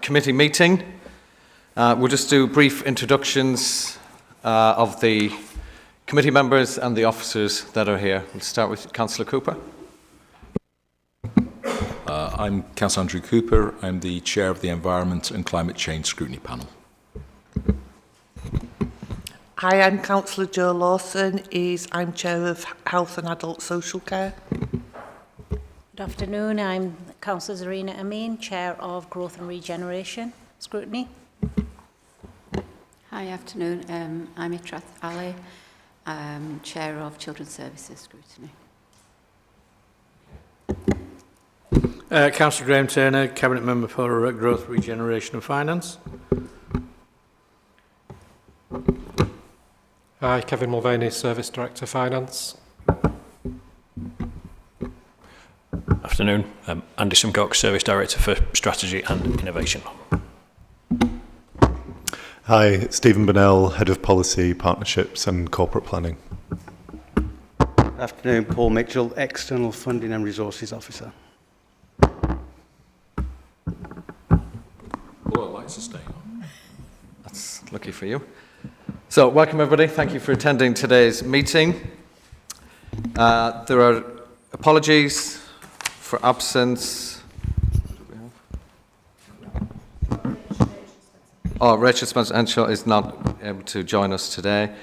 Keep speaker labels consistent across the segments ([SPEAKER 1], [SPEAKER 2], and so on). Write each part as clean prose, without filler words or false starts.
[SPEAKER 1] Committee meeting. We'll just do brief introductions of the committee members and the officers that are here. We'll start with Councillor Cooper.
[SPEAKER 2] I'm Councillor Andrew Cooper. I'm the Chair of the Environment and Climate Change Scrutiny Panel.
[SPEAKER 3] Hi, I'm Councillor Jo Lawson. I'm Chair of Health and Adult Social Care.
[SPEAKER 4] Good afternoon. I'm Councillor Zarina Amin, Chair of Growth and Regeneration Scrutiny.
[SPEAKER 5] Hi, afternoon. I'm Itrath Ali, Chair of Children's Services Scrutiny.
[SPEAKER 6] Councillor Graham Turner, Cabinet Member for Growth, Regeneration and Finance.
[SPEAKER 7] Hi, Kevin Mulvaney, Service Director Finance.
[SPEAKER 8] Afternoon. Andy Simcox, Service Director for Strategy and Innovation.
[SPEAKER 9] Hi, Stephen Bonnell, Head of Policy, Partnerships and Corporate Planning.
[SPEAKER 10] Afternoon, Paul Mitchell, External Funding and Resources Officer.
[SPEAKER 2] Well, I'd like to stay on.
[SPEAKER 1] That's lucky for you. So, welcome everybody. Thank you for attending today's meeting. There are apologies for absence. Rachel Spencer-Henshaw is not able to join us today.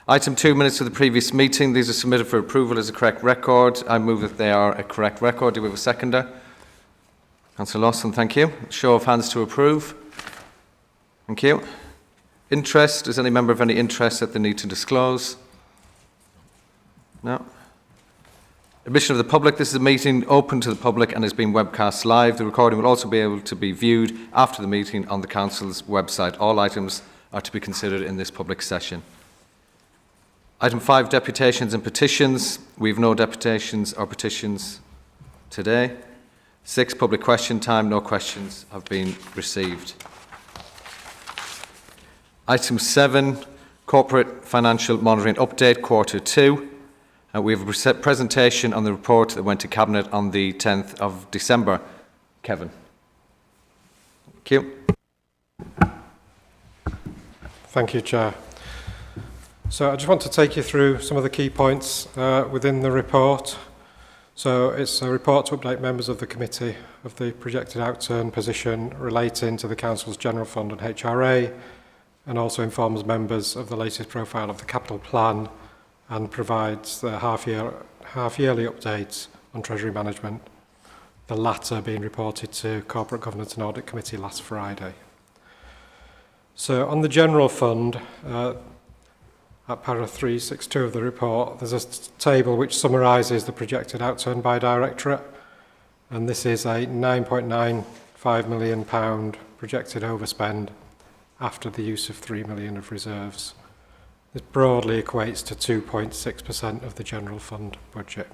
[SPEAKER 1] Item 2, minutes of the previous meeting. These are submitted for approval as a correct record. I move that they are a correct record. Do we have a seconder? Councillor Lawson, thank you. Show of hands to approve. Thank you. Interest. Does any member have any interest that they need to disclose? No. Admission of the public. This is a meeting open to the public and is being webcast live. The recording will also be able to be viewed after the meeting on the Council's website. All items are to be considered in this public session. Item 5, deputations and petitions. We have no deputations or petitions today. 6, public question time. No questions have been received. Item 7, corporate financial monitoring update, quarter 2. We have a presentation on the report that went to Cabinet on the 10th of December. Kevin. Thank you.
[SPEAKER 7] Thank you, Chair. So I just want to take you through some of the key points within the report. So it's a report to update members of the committee of the projected outturn position relating to the Council's General Fund and HRA, and also informs members of the latest profile of the capital plan and provides the half-yearly updates on Treasury Management, the latter being reported to Corporate Governance and Audit Committee last Friday. So on the General Fund, at paragraph 362 of the report, there's a table which summarises the projected outturn by directorate, and this is a £9.95 million projected overspend after the use of £3 million of reserves. This broadly equates to 2.6% of the general fund budget.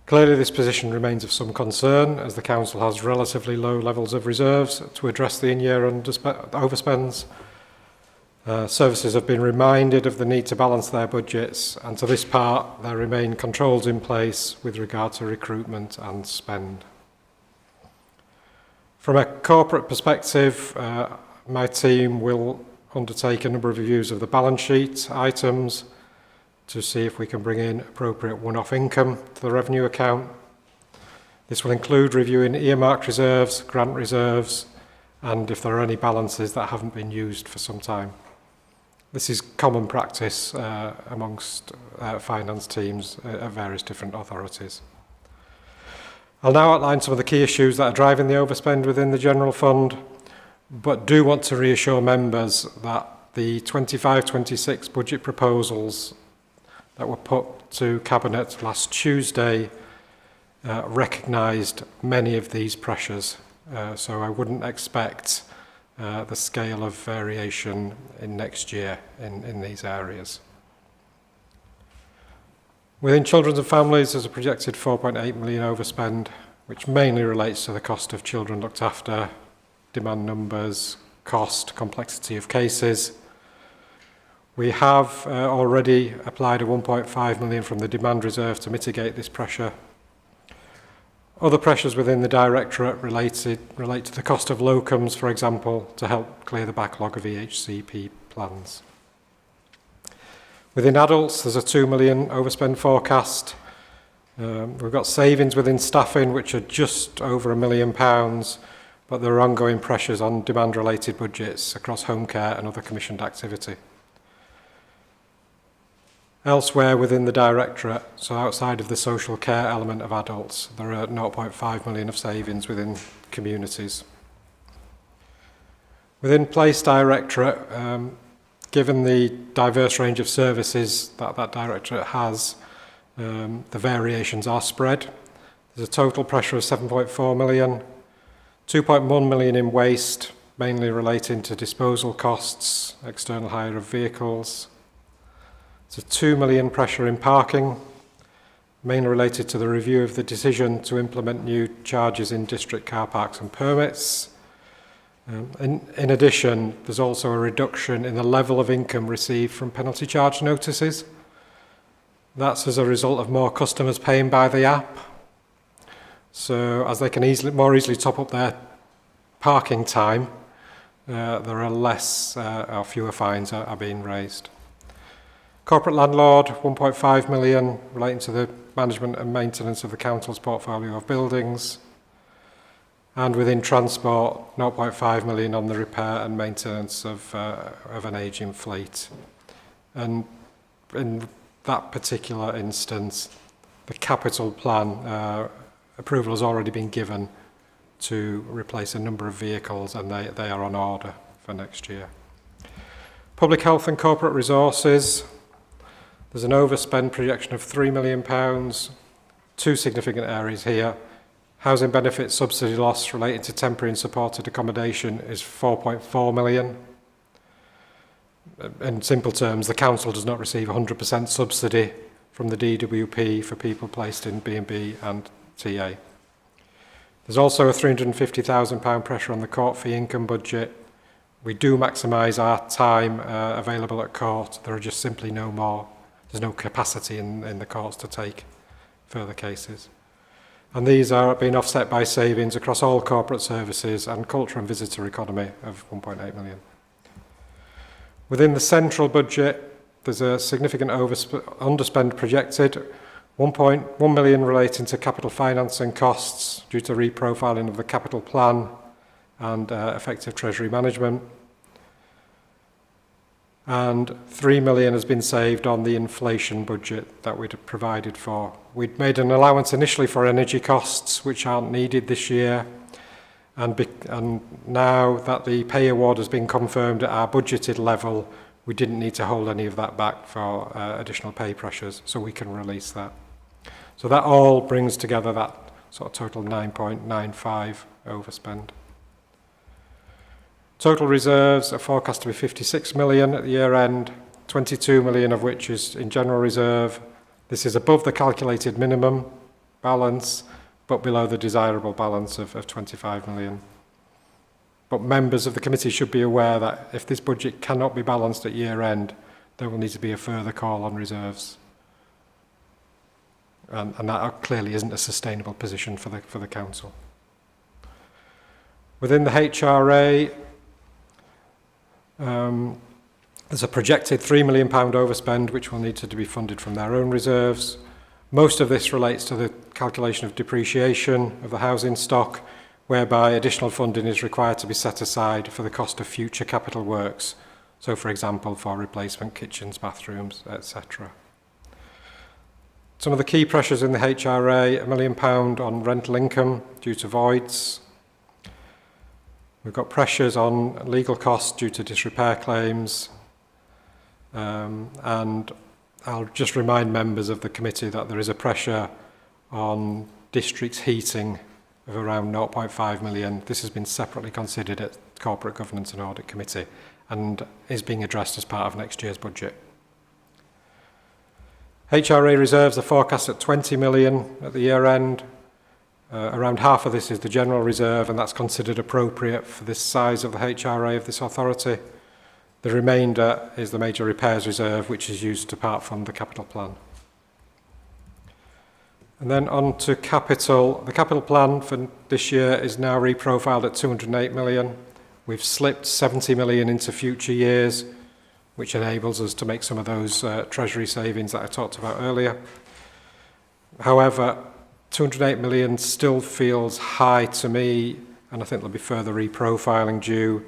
[SPEAKER 7] Clearly this position remains of some concern as the Council has relatively low levels of reserves to address the in-year overspends. Services have been reminded of the need to balance their budgets, and to this part there remain controls in place with regard to recruitment and spend. From a corporate perspective, my team will undertake a number of reviews of the balance sheet items to see if we can bring in appropriate one-off income to the revenue account. This will include reviewing earmarked reserves, grant reserves, and if there are any balances that haven't been used for some time. This is common practice amongst finance teams at various different authorities. I'll now outline some of the key issues that are driving the overspend within the general fund, but do want to reassure members that the 25-26 budget proposals that were put to Cabinet last Tuesday recognised many of these pressures, so I wouldn't expect the scale of variation in next year in these areas. Within children and families, there's a projected 4.8 million overspend, which mainly relates to the cost of children looked after, demand numbers, cost, complexity of cases. We have already applied a 1.5 million from the demand reserve to mitigate this pressure. Other pressures within the Directorate relate to the cost of locums, for example, to help clear the backlog of EHCP plans. Within adults, there's a 2 million overspend forecast. We've got savings within staffing, which are just over £1 million, but there are ongoing pressures on demand-related budgets across home care and other commissioned activity. Elsewhere within the Directorate, so outside of the social care element of adults, there are 0.5 million of savings within communities. Within Place Directorate, given the diverse range of services that Directorate has, the variations are spread. There's a total pressure of 7.4 million, 2.1 million in waste, mainly relating to disposal costs, external hire of vehicles. There's a 2 million pressure in parking, mainly related to the review of the decision to implement new charges in district car parks and permits. In addition, there's also a reduction in the level of income received from penalty charge notices. That's as a result of more customers paying by the app. So as they can more easily top up their parking time, there are less or fewer fines are being raised. Corporate landlord, 1.5 million, relating to the management and maintenance of the council's portfolio of buildings. And within transport, 0.5 million on the repair and maintenance of an ageing fleet. And in that particular instance, the capital plan approval has already been given to replace a number of vehicles, and they are on order for next year. Public health and corporate resources, there's an overspend projection of £3 million, two significant areas here. Housing benefit subsidy loss relating to temporary and supported accommodation is 4.4 million. In simple terms, the council does not receive 100% subsidy from the DWP for people placed in B&B and TA. There's also a £350,000 pressure on the court fee income budget. We do maximise our time available at court. There are just simply there's no capacity in the courts to take further cases. And these are being offset by savings across all corporate services and culture and visitor economy of 1.8 million. Within the central budget, there's a significant underspend projected, 1.1 million relating to capital financing costs due to reprofiling of the capital plan and effective treasury management. And 3 million has been saved on the inflation budget that we'd provided for. We'd made an allowance initially for energy costs, which aren't needed this year. And now that the pay award has been confirmed at our budgeted level, we didn't need to hold any of that back for additional pay pressures, so we can release that. So that all brings together that sort of total 9.95 overspend. Total reserves are forecast to be 56 million at the year end, 22 million of which is in general reserve. This is above the calculated minimum balance, but below the desirable balance of 25 million. But members of the committee should be aware that if this budget cannot be balanced at year end, there will need to be a further call on reserves. And that clearly isn't a sustainable position for the council. Within the HRA, there's a projected £3 million overspend, which will need to be funded from their own reserves. Most of this relates to the calculation of depreciation of the housing stock, whereby additional funding is required to be set aside for the cost of future capital works. So, for example, for replacement kitchens, bathrooms, etc. Some of the key pressures in the HRA, £1 million on rental income due to voids. We've got pressures on legal costs due to disrepair claims. And I'll just remind members of the committee that there is a pressure on district heating of around 0.5 million. This has been separately considered at Corporate Governance and Audit Committee and is being addressed as part of next year's budget. HRA reserves are forecast at 20 million at the year end. Around half of this is the general reserve, and that's considered appropriate for this size of the HRA of this authority. The remainder is the major repairs reserve, which is used to part fund the capital plan. And then on to capital. The capital plan for this year is now reprofiled at 208 million. We've slipped 70 million into future years, which enables us to make some of those treasury savings that I talked about earlier. However, 208 million still feels high to me, and I think there'll be further reprofiling due.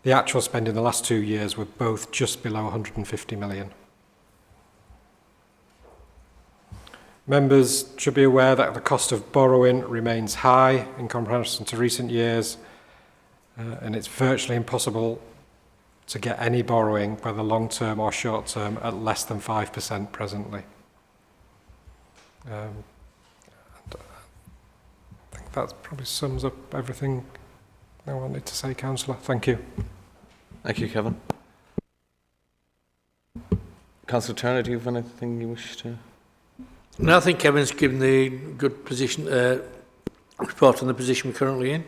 [SPEAKER 7] The actual spend in the last 2 years were both just below 150 million. Members should be aware that the cost of borrowing remains high in comparison to recent years, and it's virtually impossible to get any borrowing, whether long-term or short-term, at less than 5% presently. And I think that probably sums up everything I wanted to say, Councillor. Thank you.
[SPEAKER 1] Thank you, Kevin. Councillor Turner, do you have anything you wish to?
[SPEAKER 6] No, I think Kevin's given the good position, report on the position we're currently in.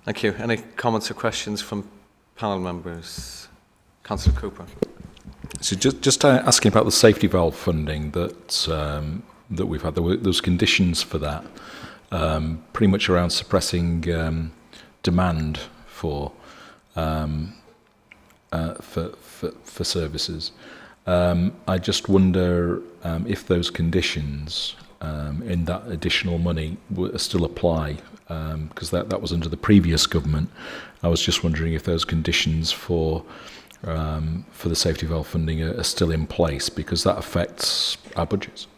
[SPEAKER 1] Thank you. Any comments or questions from panel members? Councillor Cooper.
[SPEAKER 2] So just asking about the safety valve funding that that we've had. Those conditions for that, pretty much around suppressing demand for services. I just wonder if those conditions in that additional money still apply, because that was under the previous government. I was just wondering if those conditions for the safety valve funding are still in place, because that affects our budgets.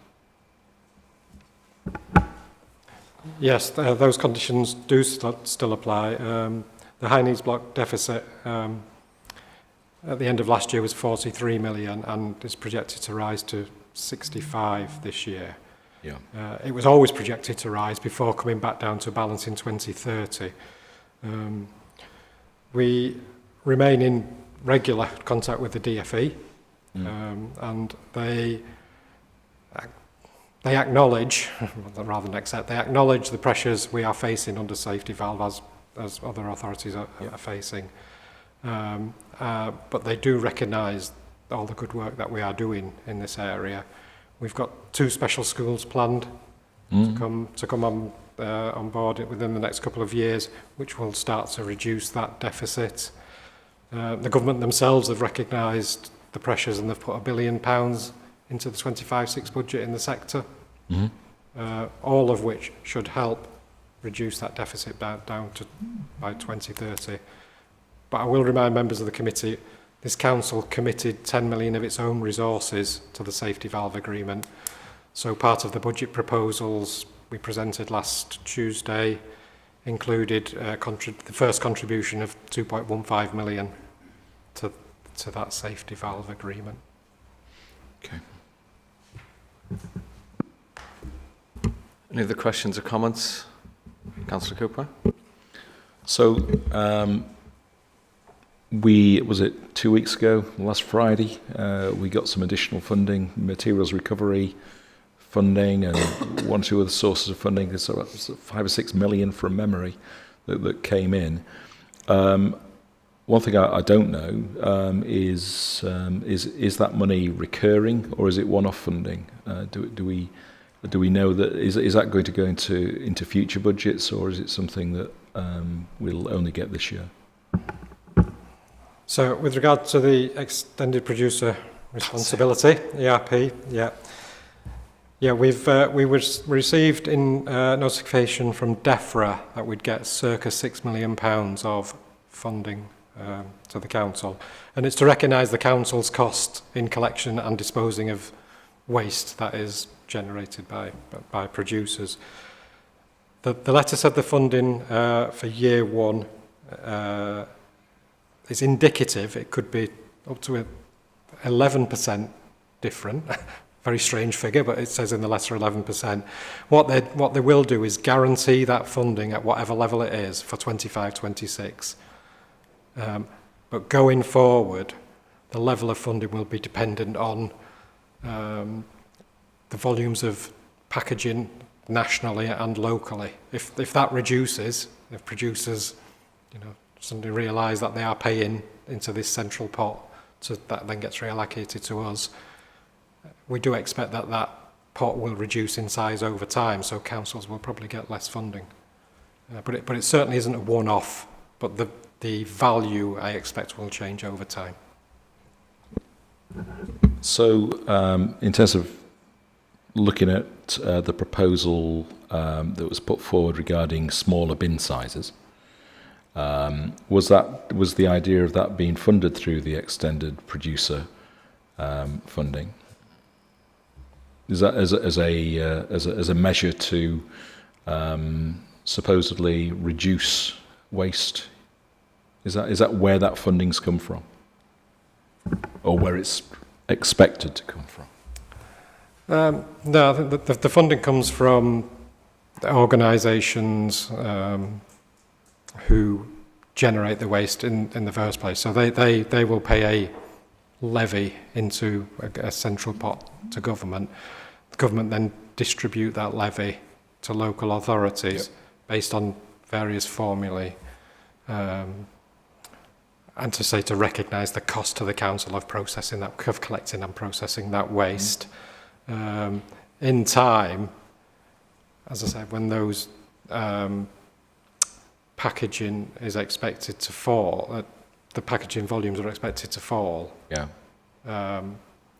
[SPEAKER 7] Yes, those conditions do still apply. The high needs block deficit at the end of last year was 43 million and is projected to rise to 65 this year.
[SPEAKER 2] Yeah.
[SPEAKER 7] It was always projected to rise before coming back down to balance in 2030. We remain in regular contact with the DFE, and they acknowledge, rather than accept, they acknowledge the pressures we are facing under safety valve as other authorities are facing. But they do recognise all the good work that we are doing in this area. We've got 2 special schools planned to come on board within the next couple of years, which will start to reduce that deficit. The government themselves have recognised the pressures and they've put £1 billion into the 25-6 budget in the sector, all of which should help reduce that deficit down to by 2030. But I will remind members of the committee, this council committed 10 million of its own resources to the safety valve agreement. So part of the budget proposals we presented last Tuesday included the first contribution of 2.15 million to that safety valve agreement.
[SPEAKER 2] Okay.
[SPEAKER 1] Any other questions or comments? Councillor Cooper.
[SPEAKER 2] So, was it 2 weeks ago, last Friday, we got some additional funding, materials recovery funding, and 1 or 2 other sources of funding. So it was 5 or 6 million from memory that came in. One thing I don't know is that money recurring, or is it one-off funding? Do we know that is that going to go into future budgets, or is it something that we'll only get this year?
[SPEAKER 7] So with regard to the extended producer responsibility, ERP, we received in notification from DEFRA that we'd get circa £6 million of funding to the council, and it's to recognise the council's cost in collection and disposing of waste that is generated by producers. The letter said the funding for year 1 is indicative. It could be up to 11% different. Very strange figure, but it says in the letter 11%. What they will do is guarantee that funding at whatever level it is for 25-26. But going forward, the level of funding will be dependent on the volumes of packaging nationally and locally. If that reduces, if producers, suddenly realise that they are paying into this central pot, so that then gets reallocated to us, we do expect that pot will reduce in size over time, so councils will probably get less funding. But it certainly isn't a one-off, but the value I expect will change over time.
[SPEAKER 2] So, in terms of looking at the proposal that was put forward regarding smaller bin sizes, was the idea of that being funded through the extended producer funding? Is that as a measure to supposedly reduce waste? Is that where that funding's come from, or where it's expected to come from?
[SPEAKER 7] No, I think the funding comes from the organisations who generate the waste in the first place. So they will pay a levy into a central pot to government. The government then distribute that levy to local authorities based on various formulae, and to recognise the cost to the council of processing that, of collecting and processing that waste. In time, as I said, when those packaging is expected to fall, the packaging volumes are expected to fall.
[SPEAKER 2] Yeah.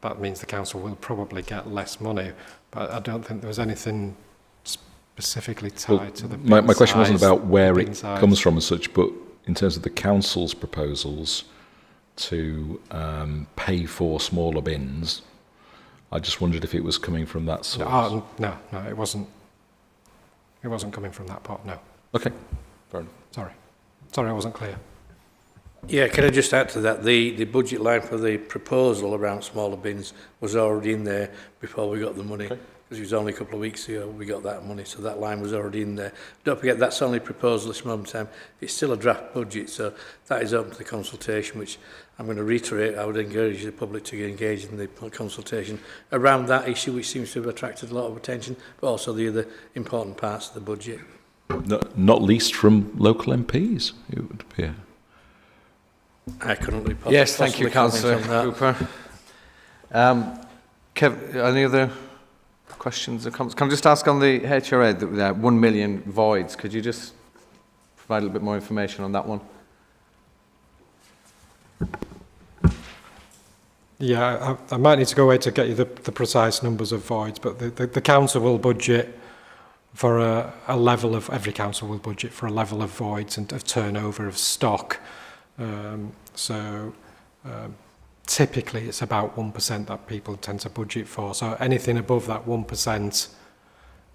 [SPEAKER 7] That means the council will probably get less money, but I don't think there was anything specifically tied to the bin
[SPEAKER 2] my question
[SPEAKER 7] size,
[SPEAKER 2] wasn't about where it
[SPEAKER 7] size.
[SPEAKER 2] comes from as such, but in terms of the council's proposals to pay for smaller bins, I just wondered if it was coming from that source.
[SPEAKER 7] No, it wasn't. It wasn't coming from that pot, no.
[SPEAKER 2] Okay, fair enough.
[SPEAKER 7] Sorry, I wasn't clear.
[SPEAKER 6] Yeah, can I just add to that? The budget line for the proposal around smaller bins was already in there before we got the money.
[SPEAKER 2] Okay.
[SPEAKER 6] Because it was only a couple of weeks ago we got that money, so that line was already in there. Don't forget, that's only a proposal at this moment in time. It's still a draft budget, so that is open to the consultation, which I'm going to reiterate. I would encourage the public to engage in the consultation around that issue, which seems to have attracted a lot of attention, but also the other important parts of the budget.
[SPEAKER 2] Not least from local MPs, it would appear.
[SPEAKER 6] I couldn't really
[SPEAKER 1] Yes, thank you, Councillor Cooper. Kev, any other questions or comments? Can I just ask on the HRA, the 1 million voids, could you just provide a little bit more information on that one?
[SPEAKER 7] Yeah, I might need to go away to get you the precise numbers of voids, but the council will budget for a level of, every council will budget for a level of voids and of turnover of stock. Typically it's about 1% that people tend to budget for. So anything above that 1%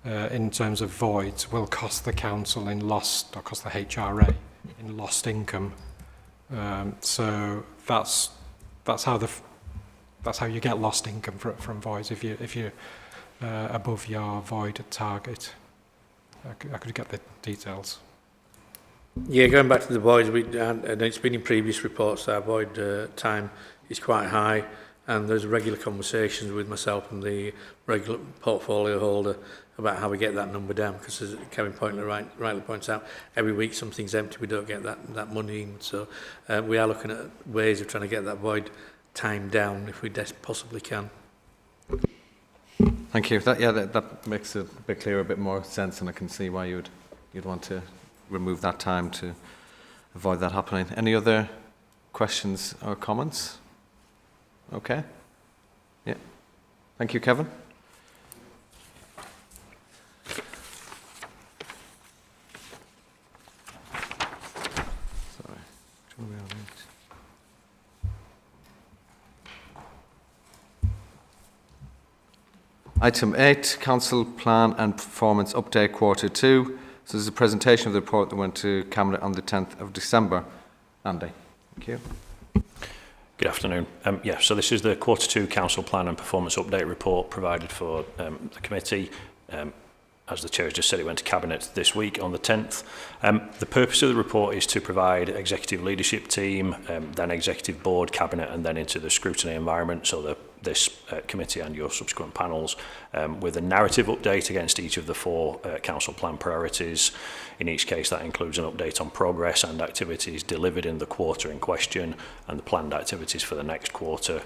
[SPEAKER 7] in terms of voids will cost the council in lost, or cost the HRA in lost income. So that's how you get lost income from voids if you're above your void target. I could get the details.
[SPEAKER 6] Yeah, going back to the voids, and it's been in previous reports, our void time is quite high, and there's regular conversations with myself and the regular portfolio holder about how we get that number down, because as Kevin rightly points out, every week something's empty, we don't get that money in. So we are looking at ways of trying to get that void time down if we possibly can.
[SPEAKER 1] Thank you. That makes it a bit clearer, a bit more sense, and I can see why you'd want to remove that time to avoid that happening. Any other questions or comments? Okay. Yeah. Thank you, Kevin. Sorry. Item 8, Council Plan and Performance Update Quarter 2. So this is a presentation of the report that went to Cabinet on the 10th of December. Andy, thank you.
[SPEAKER 8] Good afternoon. So this is the Quarter 2 Council Plan and Performance Update report provided for the committee. As the Chair has just said, it went to Cabinet this week on the 10th. The purpose of the report is to provide executive leadership team, then executive board, Cabinet, and then into the scrutiny environment, so this committee and your subsequent panels, with a narrative update against each of the 4 council plan priorities. In each case, that includes an update on progress and activities delivered in the quarter in question and the planned activities for the next quarter.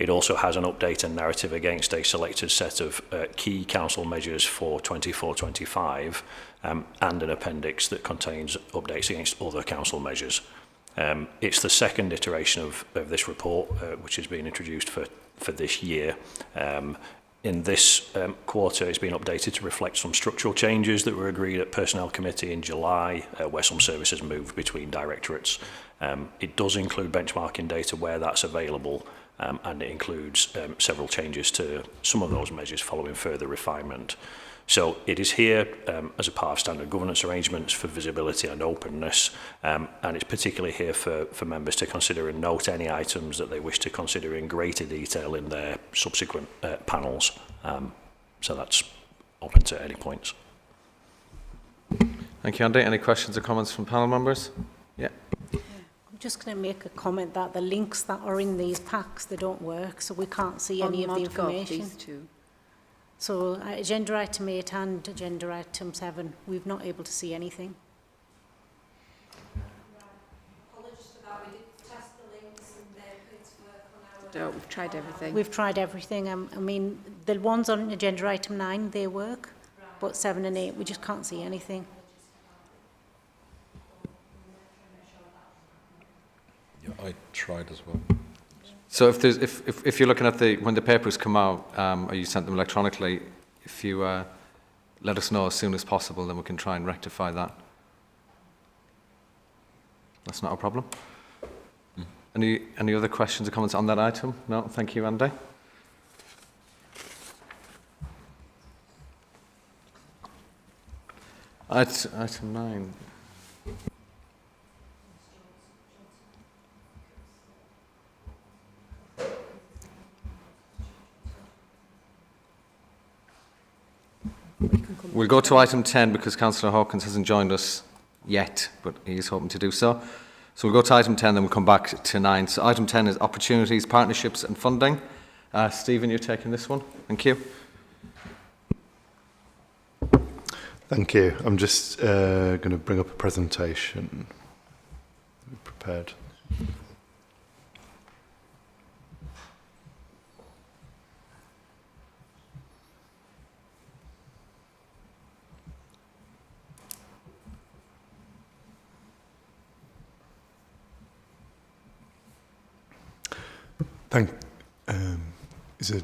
[SPEAKER 8] It also has an update and narrative against a selected set of key council measures for 24-25 and an appendix that contains updates against other council measures. It's the second iteration of this report, which has been introduced for this year. In this quarter, it's been updated to reflect some structural changes that were agreed at Personnel Committee in July, where some services moved between directorates. It does include benchmarking data where that's available, and it includes several changes to some of those measures following further refinement. So it is here as a part of standard governance arrangements for visibility and openness, and it's particularly here for members to consider and note any items that they wish to consider in greater detail in their subsequent panels. So that's open to any points.
[SPEAKER 1] Thank you, Andy. Any questions or comments from panel members? Yeah.
[SPEAKER 4] I'm just going to make a comment that the links that are in these packs, they don't work, so we can't see any of the information.
[SPEAKER 5] These two.
[SPEAKER 4] So agenda item 8 and agenda item 7, we're not able to see anything.
[SPEAKER 11] Apologies for that. We did test the links and they appeared to work on our...
[SPEAKER 5] No, we've tried everything.
[SPEAKER 4] We've tried everything. I mean, the ones on agenda item 9, they work, but 7 and 8, we just can't see anything.
[SPEAKER 2] Yeah, I tried as well.
[SPEAKER 1] So if you're looking at when the papers come out, or you sent them electronically, if you let us know as soon as possible, then we can try and rectify that. That's not a problem. Any other questions or comments on that item? No, thank you, Andy. Item 9. We'll go to item 10 because Councillor Hawkins hasn't joined us yet, but he is hoping to do so. So we'll go to item 10, then we'll come back to 9. So item 10 is opportunities, partnerships and funding. Stephen, you're taking this one. Thank you.
[SPEAKER 9] Thank you. I'm just going to bring up a presentation. Prepared. Is it?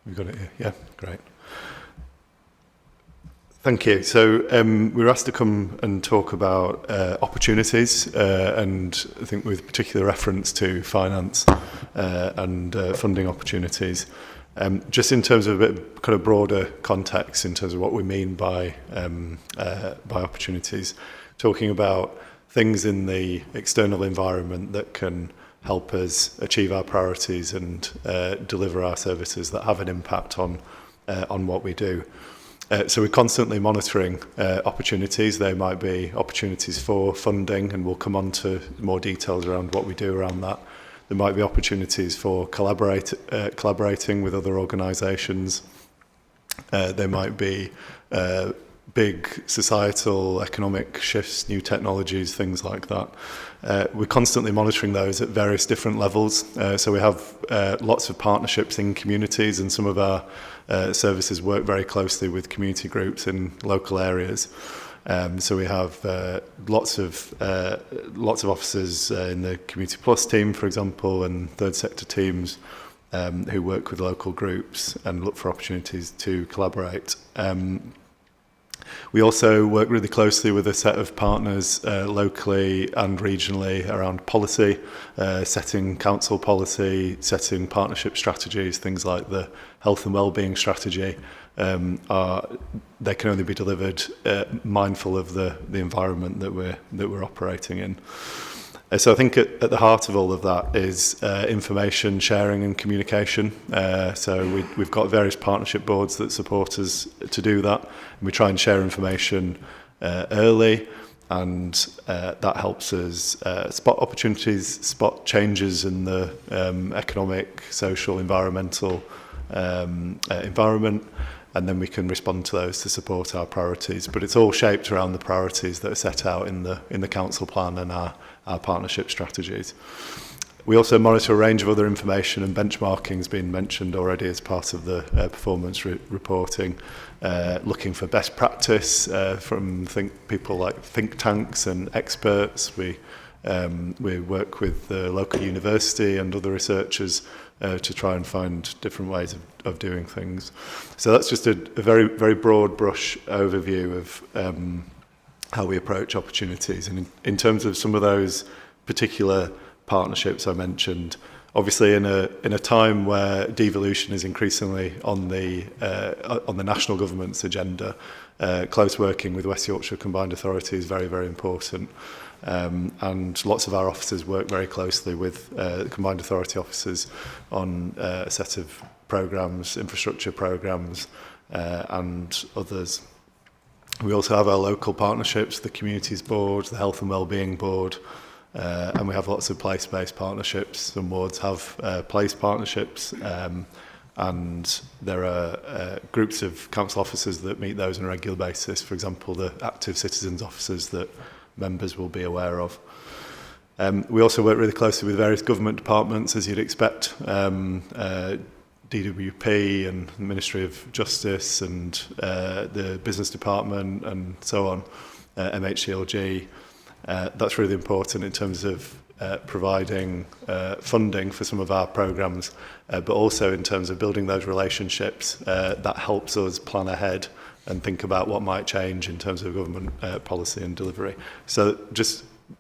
[SPEAKER 9] We've got it here. Yeah, great. Thank you. So we were asked to come and talk about opportunities, and I think with particular reference to finance and funding opportunities. Just in terms of a bit kind of broader context, in terms of what we mean by opportunities, talking about things in the external environment that can help us achieve our priorities and deliver our services that have an impact on what we do. So we're constantly monitoring opportunities. They might be opportunities for funding, and we'll come on to more details around what we do around that. There might be opportunities for collaborating with other organisations. There might be big societal, economic shifts, new technologies, things like that. We're constantly monitoring those at various different levels. So we have lots of partnerships in communities, and some of our services work very closely with community groups in local areas. So we have lots of officers in the Community Plus team, for example, and third sector teams who work with local groups and look for opportunities to collaborate. We also work really closely with a set of partners locally and regionally around policy, setting council policy, setting partnership strategies, things like the health and wellbeing strategy. They can only be delivered mindful of the environment that we're operating in. So I think at the heart of all of that is information sharing and communication. So we've got various partnership boards that support us to do that. And we try and share information early, and that helps us spot opportunities, spot changes in the economic, social, environmental environment. and then we can respond to those to support our priorities. But it's all shaped around the priorities that are set out in the council plan and our partnership strategies. We also monitor a range of other information, and benchmarking has been mentioned already as part of the performance reporting, looking for best practice from people like think tanks and experts. We work with the local university and other researchers to try and find different ways of doing things. So that's just a very, very broad brush overview of how we approach opportunities. And in terms of some of those particular partnerships I mentioned, obviously in a time where devolution is increasingly on the national government's agenda, close working with West Yorkshire Combined Authority is very, very important. And lots of our officers work very closely with Combined Authority officers on a set of programmes, infrastructure programmes, and others. We also have our local partnerships, the Communities Board, the Health and Wellbeing Board, and we have lots of place-based partnerships. Some wards have place partnerships, and there are groups of council officers that meet those on a regular basis. For example, the active citizens officers that members will be aware of. We also work really closely with various government departments, as you'd expect, DWP and the Ministry of Justice and the Business Department and so on, MHCLG. That's really important in terms of providing funding for some of our programmes, but also in terms of building those relationships that helps us plan ahead and think about what might change in terms of government policy and delivery. So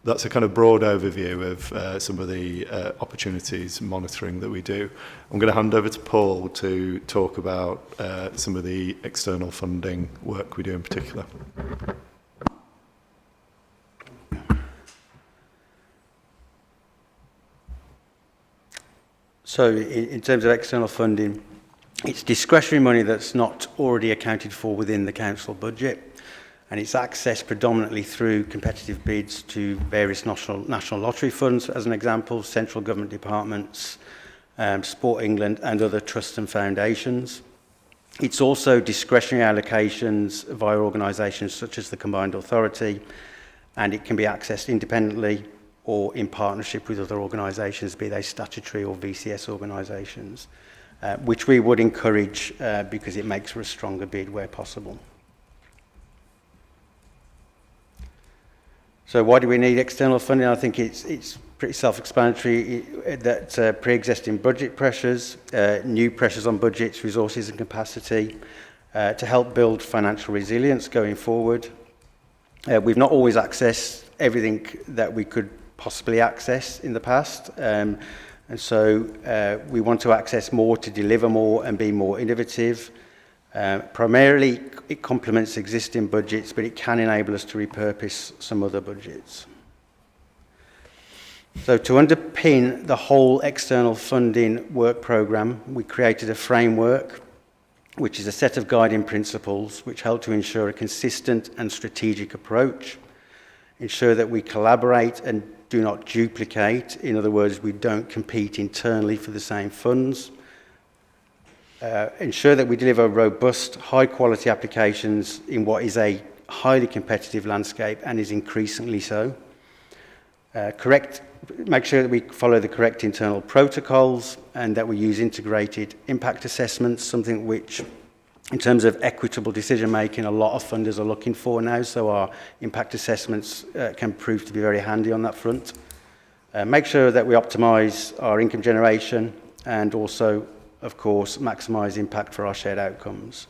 [SPEAKER 9] that's a kind of broad overview of some of the opportunities monitoring that we do. I'm going to hand over to Paul to talk about some of the external funding work we do in particular.
[SPEAKER 10] So in terms of external funding, it's discretionary money that's not already accounted for within the council budget, and it's accessed predominantly through competitive bids to various national lottery funds, as an example, central government departments, Sport England and other trusts and foundations. It's also discretionary allocations via organisations such as the Combined Authority, and it can be accessed independently or in partnership with other organisations, be they statutory or VCS organisations, which we would encourage because it makes for a stronger bid where possible. So why do we need external funding? I think it's pretty self-explanatory that pre-existing budget pressures, new pressures on budgets, resources and capacity to help build financial resilience going forward. We've not always accessed everything that we could possibly access in the past, and so we want to access more to deliver more and be more innovative. Primarily it complements existing budgets, but it can enable us to repurpose some other budgets. So to underpin the whole external funding work programme, we created a framework which is a set of guiding principles which help to ensure a consistent and strategic approach, ensure that we collaborate and do not duplicate. In other words, we don't compete internally for the same funds. Ensure that we deliver robust, high-quality applications in what is a highly competitive landscape and is increasingly so. Make sure that we follow the correct internal protocols and that we use integrated impact assessments, something which, in terms of equitable decision-making, a lot of funders are looking for now, so our impact assessments can prove to be very handy on that front. Make sure that we optimise our income generation and also, of course, maximise impact for our shared outcomes.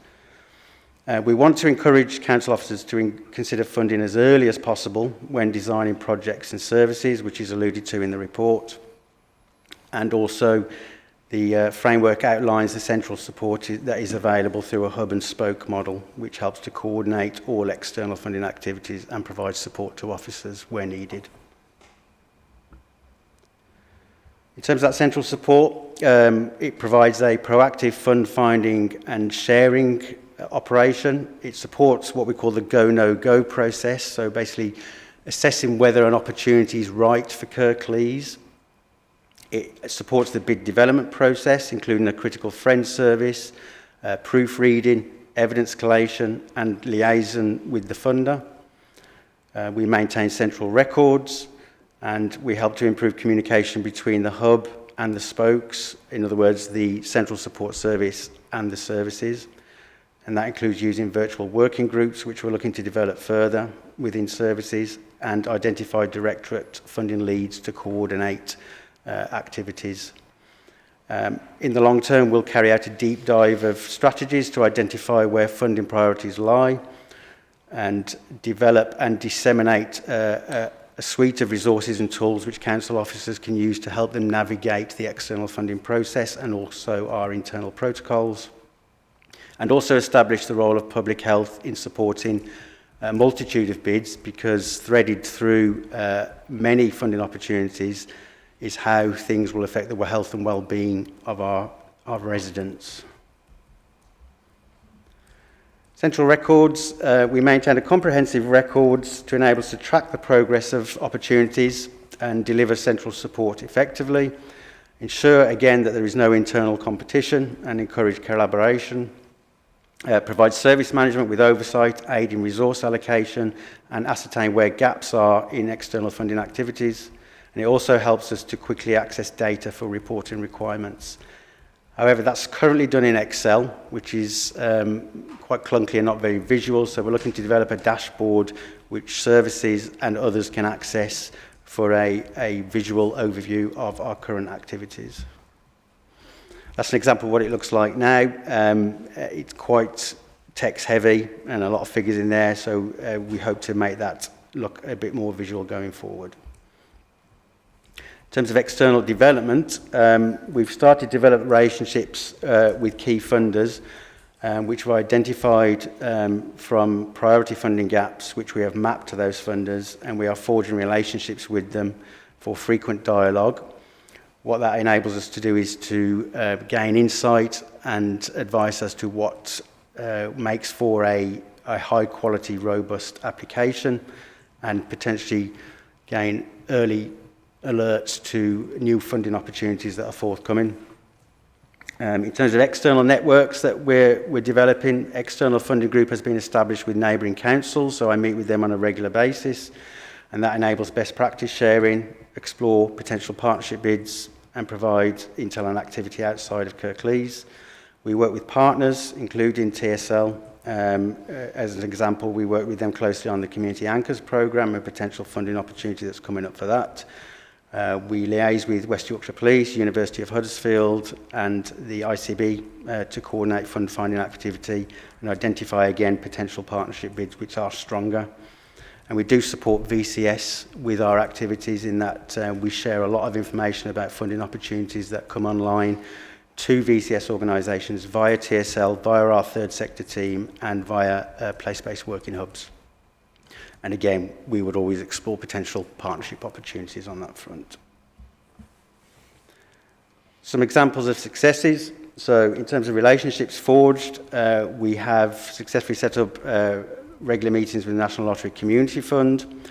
[SPEAKER 10] We want to encourage council officers to consider funding as early as possible when designing projects and services, which is alluded to in the report. And also, the framework outlines the central support that is available through a hub and spoke model, which helps to coordinate all external funding activities and provide support to officers where needed. In terms of that central support, it provides a proactive fund finding and sharing operation. It supports what we call the go, no go process. So basically assessing whether an opportunity is right for Kirklees. It supports the bid development process, including a critical friends service, proofreading, evidence collation and liaison with the funder. We maintain central records, and we help to improve communication between the hub and the spokes, in other words, the central support service and the services. And that includes using virtual working groups, which we're looking to develop further within services, and identify directorate funding leads to coordinate activities. In the long term, we'll carry out a deep dive of strategies to identify where funding priorities lie and develop and disseminate a suite of resources and tools which council officers can use to help them navigate the external funding process and also our internal protocols, and also establish the role of public health in supporting a multitude of bids, because threaded through many funding opportunities is how things will affect the health and well-being of our residents. Central records, we maintain a comprehensive records to enable us to track the progress of opportunities and deliver central support effectively, ensure again that there is no internal competition and encourage collaboration, provide service management with oversight, aid in resource allocation and ascertain where gaps are in external funding activities. And it also helps us to quickly access data for reporting requirements. However, that's currently done in Excel, which is quite clunky and not very visual, so we're looking to develop a dashboard which services and others can access for a visual overview of our current activities. That's an example of what it looks like now. It's quite text heavy and a lot of figures in there, so we hope to make that look a bit more visual going forward. In terms of external development, we've started to develop relationships with key funders, which were identified from priority funding gaps, which we have mapped to those funders, and we are forging relationships with them for frequent dialogue. What that enables us to do is to gain insight and advice as to what makes for a high quality, robust application, and potentially gain early alerts to new funding opportunities that are forthcoming. In terms of external networks that we're developing, external funding group has been established with neighbouring councils, so I meet with them on a regular basis, and that enables best practice sharing, explore potential partnership bids, and provide intel and activity outside of Kirklees. We work with partners, including TSL. As an example, we work with them closely on the Community Anchors programme, a potential funding opportunity that's coming up for that. We liaise with West Yorkshire Police, University of Huddersfield and the ICB to coordinate fund finding activity and identify again potential partnership bids which are stronger. And we do support VCS with our activities in that we share a lot of information about funding opportunities that come online to VCS organisations via TSL, via our third sector team and via place-based working hubs. And again, we would always explore potential partnership opportunities on that front. Some examples of successes. So in terms of relationships forged, we have successfully set up regular meetings with the National Lottery Community Fund.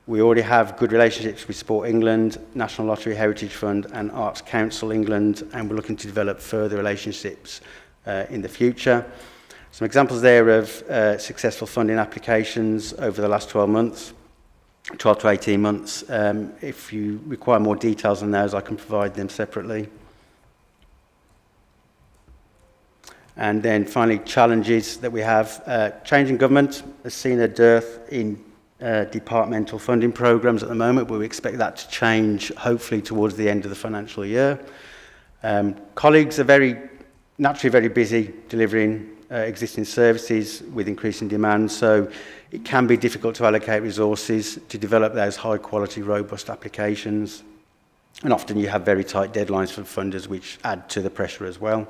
[SPEAKER 10] We already have good relationships with Sport England, National Lottery Heritage Fund and Arts Council England, and we're looking to develop further relationships in the future. Some examples there of successful funding applications over the last 12 to 18 months. If you require more details on those, I can provide them separately. And then finally, challenges that we have. Changing government has seen a dearth in departmental funding programmes at the moment, but we expect that to change hopefully towards the end of the financial year. Colleagues are naturally very busy delivering existing services with increasing demand, so it can be difficult to allocate resources to develop those high quality, robust applications. And often you have very tight deadlines for funders which add to the pressure as well.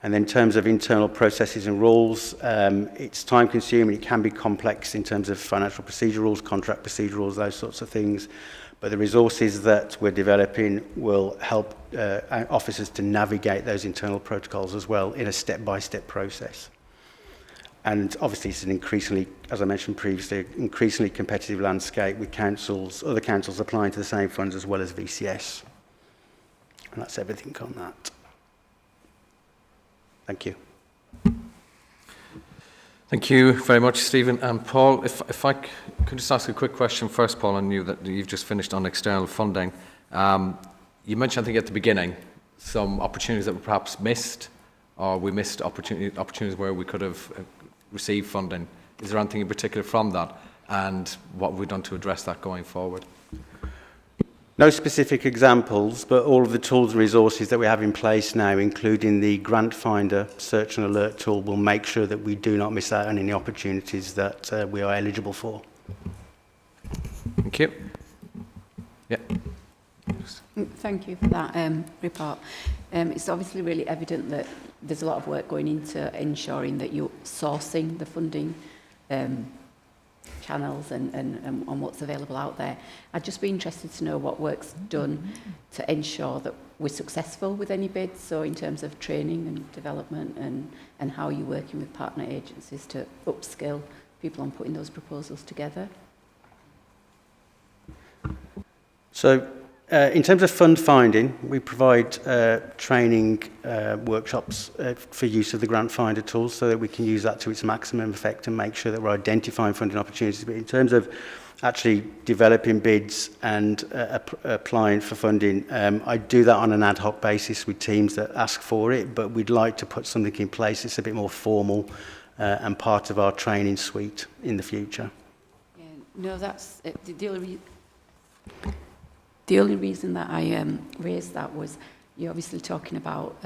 [SPEAKER 10] And then in terms of internal processes and rules, it's time consuming, it can be complex in terms of financial procedure rules, contract procedure rules, those sorts of things. But the resources that we're developing will help officers to navigate those internal protocols as well in a step-by-step process. And obviously it's an increasingly, as I mentioned previously, increasingly competitive landscape with other councils applying to the same funds as well as VCS. And that's everything on that. Thank you.
[SPEAKER 1] Thank you very much, Stephen. And Paul, if I could just ask a quick question first, Paul, on you that you've just finished on external funding. You mentioned, I think, at the beginning, some opportunities that were perhaps missed, or we missed opportunities where we could have received funding. Is there anything in particular from that? And what have we done to address that going forward?
[SPEAKER 10] No specific examples, but all of the tools and resources that we have in place now, including the Grant Finder search and alert tool, will make sure that we do not miss out on any opportunities that we are eligible for.
[SPEAKER 1] Thank you. Yeah.
[SPEAKER 5] Thank you for that report. It's obviously really evident that there's a lot of work going into ensuring that you're sourcing the funding channels and what's available out there. I'd just be interested to know what work's done to ensure that we're successful with any bids, so in terms of training and development and how you're working with partner agencies to upskill people on putting those proposals together.
[SPEAKER 10] So in terms of fund finding, we provide training workshops for use of the Grant Finder tool so that we can use that to its maximum effect and make sure that we're identifying funding opportunities. But in terms of actually developing bids and applying for funding, I do that on an ad hoc basis with teams that ask for it, but we'd like to put something in place that's a bit more formal and part of our training suite in the future.
[SPEAKER 5] Yeah, no, that's the only reason that I raised that was you're obviously talking about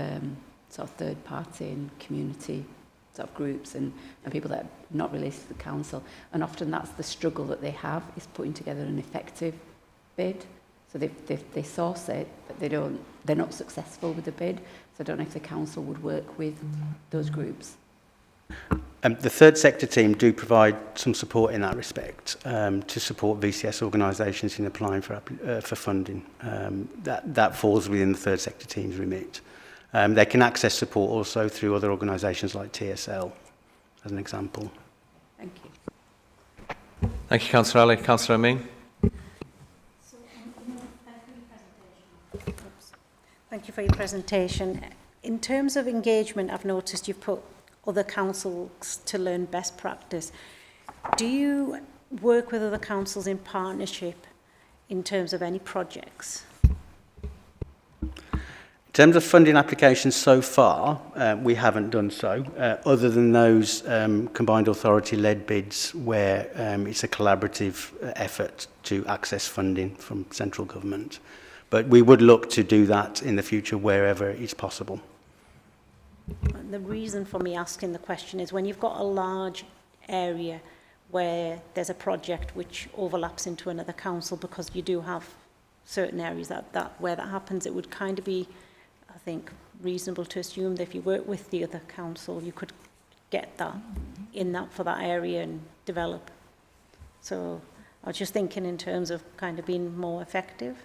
[SPEAKER 5] sort of third party and community sort of groups and people that are not related to the council, and often that's the struggle that they have, is putting together an effective bid. So they source it, but they're not successful with the bid. So I don't know if the council would work with those groups.
[SPEAKER 10] The third sector team do provide some support in that respect to support VCS organisations in applying for funding. That falls within the third sector team's remit. They can access support also through other organisations like TSL, as an example.
[SPEAKER 5] Thank you.
[SPEAKER 1] Thank you, Councillor Ali. Councillor Amin.
[SPEAKER 4] Thank you for your presentation. In terms of engagement, I've noticed you've put other councils to learn best practice. Do you work with other councils in partnership in terms of any projects?
[SPEAKER 10] In terms of funding applications so far, we haven't done so, other than those combined authority-led bids where it's a collaborative effort to access funding from central government. But we would look to do that in the future wherever it's possible.
[SPEAKER 4] The reason for me asking the question is when you've got a large area where there's a project which overlaps into another council, because you do have certain areas where that happens, it would kind of be, I think, reasonable to assume that if you work with the other council, you could get that in that for that area and develop. So I was just thinking in terms of kind of being more effective.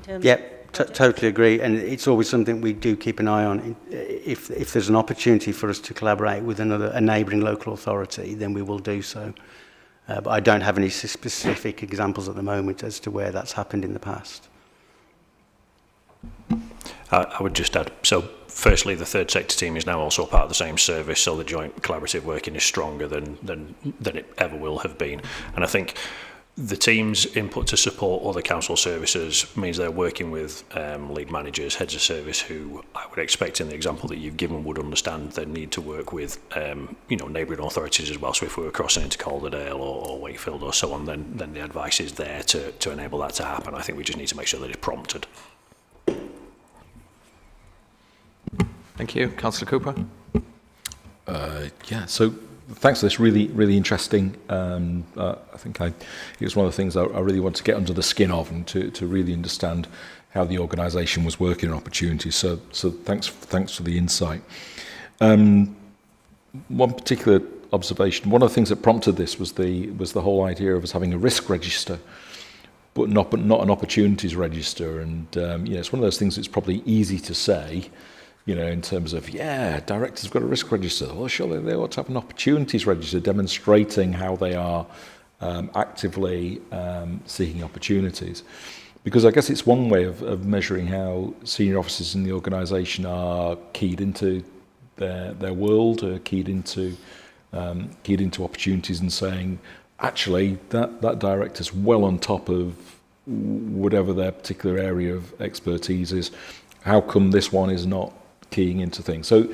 [SPEAKER 10] Yep, totally agree, and it's always something we do keep an eye on. If there's an opportunity for us to collaborate with a neighbouring local authority, then we will do so. But I don't have any specific examples at the moment as to where that's happened in the past.
[SPEAKER 8] I would just add, so firstly, the third sector team is now also part of the same service, so the joint collaborative working is stronger than it ever will have been. And I think the team's input to support other council services means they're working with lead managers, heads of service, who I would expect in the example that you've given would understand the need to work with neighbouring authorities as well. So if we were crossing into Calderdale or Wakefield or so on, then the advice is there to enable that to happen. I think we just need to make sure that it's prompted.
[SPEAKER 1] Thank you. Councillor Cooper.
[SPEAKER 2] So thanks for this really interesting. I think it was one of the things I really want to get under the skin of and to really understand how the organisation was working on opportunities. So thanks for the insight. One particular observation. One of the things that prompted this was the whole idea of us having a risk register, but not an opportunities register. And it's one of those things that's probably easy to say, in terms of, directors have got a risk register. Well, surely they ought to have an opportunities register demonstrating how they are actively seeking opportunities. Because I guess it's one way of measuring how senior officers in the organisation are keyed into their world, keyed into keyed into opportunities and saying, actually, that director's well on top of whatever their particular area of expertise is. How come this one is not keying into things? So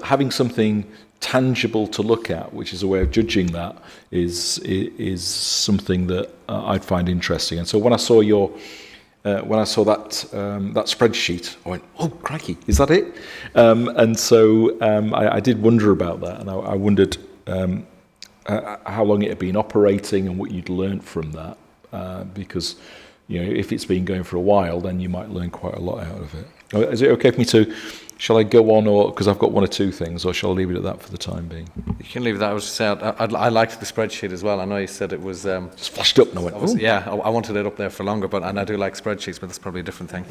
[SPEAKER 2] having something tangible to look at, which is a way of judging that, is something that I'd find interesting. And so when I saw that spreadsheet, I went, "Oh, crikey, is that it?" And so I did wonder about that, and I wondered how long it had been operating and what you'd learnt from that, because if it's been going for a while, then you might learn quite a lot out of it. Is it okay for me to? Shall I go on, or because I've got one or two things, or shall I leave it at that for the time being?
[SPEAKER 1] You can leave that. I was just saying, I liked the spreadsheet as well. I know you said it was
[SPEAKER 2] just flashed up, and I went, "Oh,
[SPEAKER 1] yeah." I wanted it up there for longer, and I do like spreadsheets, but that's probably a different thing.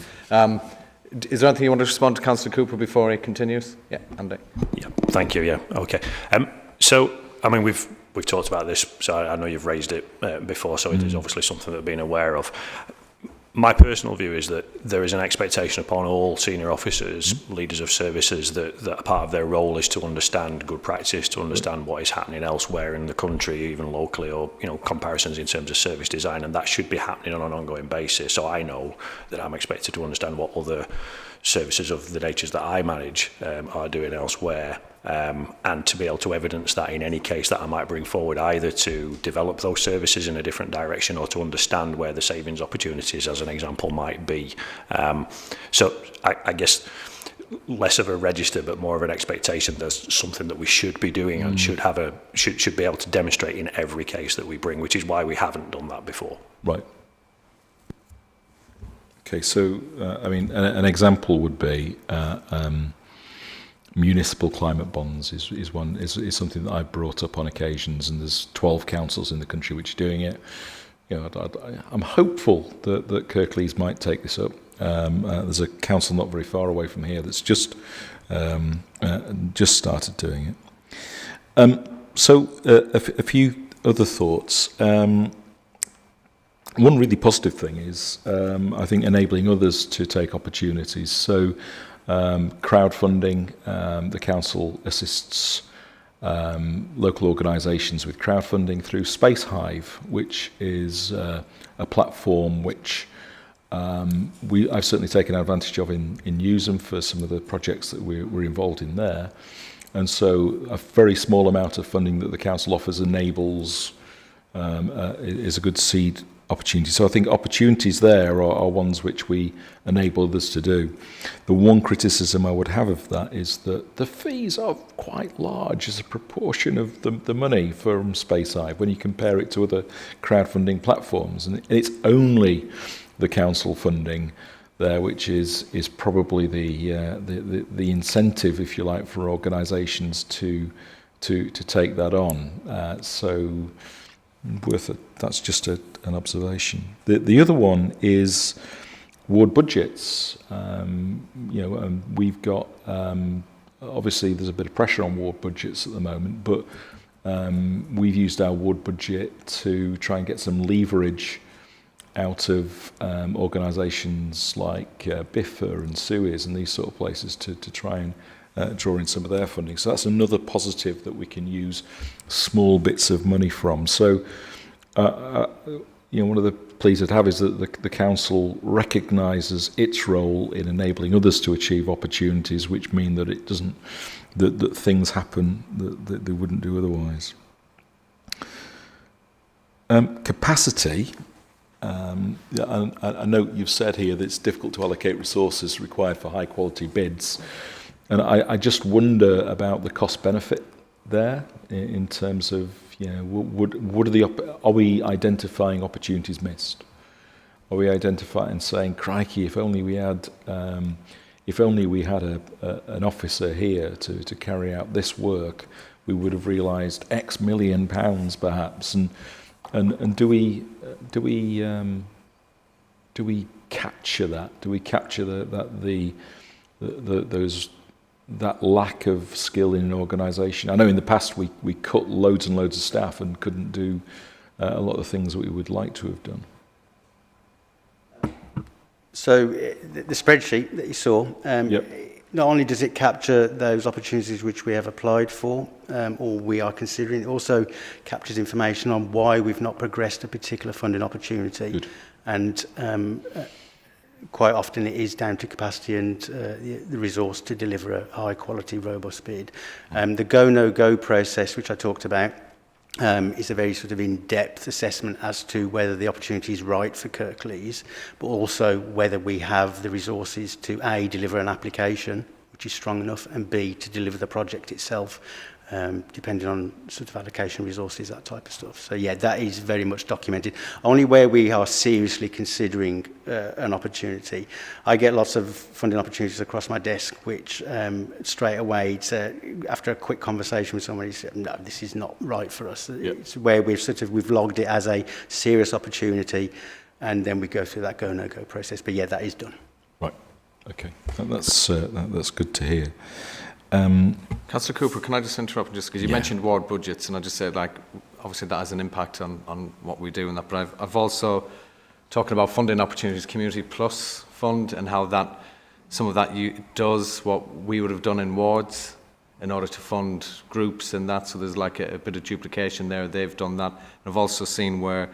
[SPEAKER 1] Is there anything you want to respond to Councillor Cooper before he continues? Yeah, Andy.
[SPEAKER 8] Yeah, thank you. Yeah, okay. So, I mean, we've talked about this, so I know you've raised it before, so it is obviously something that we've been aware of. My personal view is that there is an expectation upon all senior officers, leaders of services, that a part of their role is to understand good practice, to understand what is happening elsewhere in the country, even locally, or comparisons in terms of service design, and that should be happening on an ongoing basis. So I know that I'm expected to understand what other services of the natures that I manage are doing elsewhere, and to be able to evidence that in any case that I might bring forward, either to develop those services in a different direction or to understand where the savings opportunities, as an example, might be. So I guess less of a register, but more of an expectation. There's something that we should be doing and should be able to demonstrate in every case that we bring, which is why we haven't done that before.
[SPEAKER 2] Right. Okay, so I mean, an example would be municipal climate bonds is something that I've brought up on occasions, and there's 12 councils in the country which are doing it. I'm hopeful that Kirklees might take this up. There's a council not very far away from here that's just started doing it. So a few other thoughts. One really positive thing is, I think, enabling others to take opportunities. So crowdfunding, the council assists local organisations with crowdfunding through Space Hive, which is a platform which I've certainly taken advantage of in Newsham for some of the projects that we're involved in there. And so a very small amount of funding that the council offers enables is a good seed opportunity. So I think opportunities there are ones which we enable others to do. The one criticism I would have of that is that the fees are quite large as a proportion of the money from Space Hive when you compare it to other crowdfunding platforms. And it's only the council funding there, which is probably the incentive, if you like, for organisations to take that on. So that's just an observation. The other one is ward budgets. We've got obviously there's a bit of pressure on ward budgets at the moment, but we've used our ward budget to try and get some leverage out of organisations like BIFA and SUIS and these sort of places to try and draw in some of their funding. So that's another positive that we can use small bits of money from. So, one of the pleas I'd have is that the council recognises its role in enabling others to achieve opportunities, which mean that it doesn't that things happen that they wouldn't do otherwise. Capacity. I know you've said here that it's difficult to allocate resources required for high quality bids. And I just wonder about the cost benefit there in terms of, are we identifying opportunities missed? Are we identifying saying, crikey, if only we had an officer here to carry out this work, we would have realised X million pounds perhaps. And do we capture that? Do we capture that lack of skill in an organisation? I know in the past we cut loads and loads of staff and couldn't do a lot of things that we would like to have done.
[SPEAKER 10] So the spreadsheet that you saw,
[SPEAKER 2] Yep.
[SPEAKER 10] not only does it capture those opportunities which we have applied for or we are considering, it also captures information on why we've not progressed a particular funding opportunity.
[SPEAKER 2] Good.
[SPEAKER 10] And quite often it is down to capacity and the resource to deliver a high quality, robust bid. The go, no go process, which I talked about, is a very sort of in-depth assessment as to whether the opportunity is right for Kirklees, but also whether we have the resources to A, deliver an application which is strong enough, and B, to deliver the project itself, depending on sort of allocation resources, that type of stuff. So yeah, that is very much documented. Only where we are seriously considering an opportunity. I get lots of funding opportunities across my desk, which straight away, after a quick conversation with somebody, said, no, this is not right for us. Yep. It's where we've logged it as a serious opportunity, and then we go through that go, no go process. But yeah, that is done.
[SPEAKER 2] Right. Okay. That's good to hear.
[SPEAKER 1] Councillor Cooper, can I just interrupt just because you mentioned ward budgets, and I just said, like, obviously that has an impact on what we do and that, but I've also talking about funding opportunities, Community Plus Fund, and how that some of that does what we would have done in wards in order to fund groups and that, so there's like a bit of duplication there. They've done that. And I've also seen where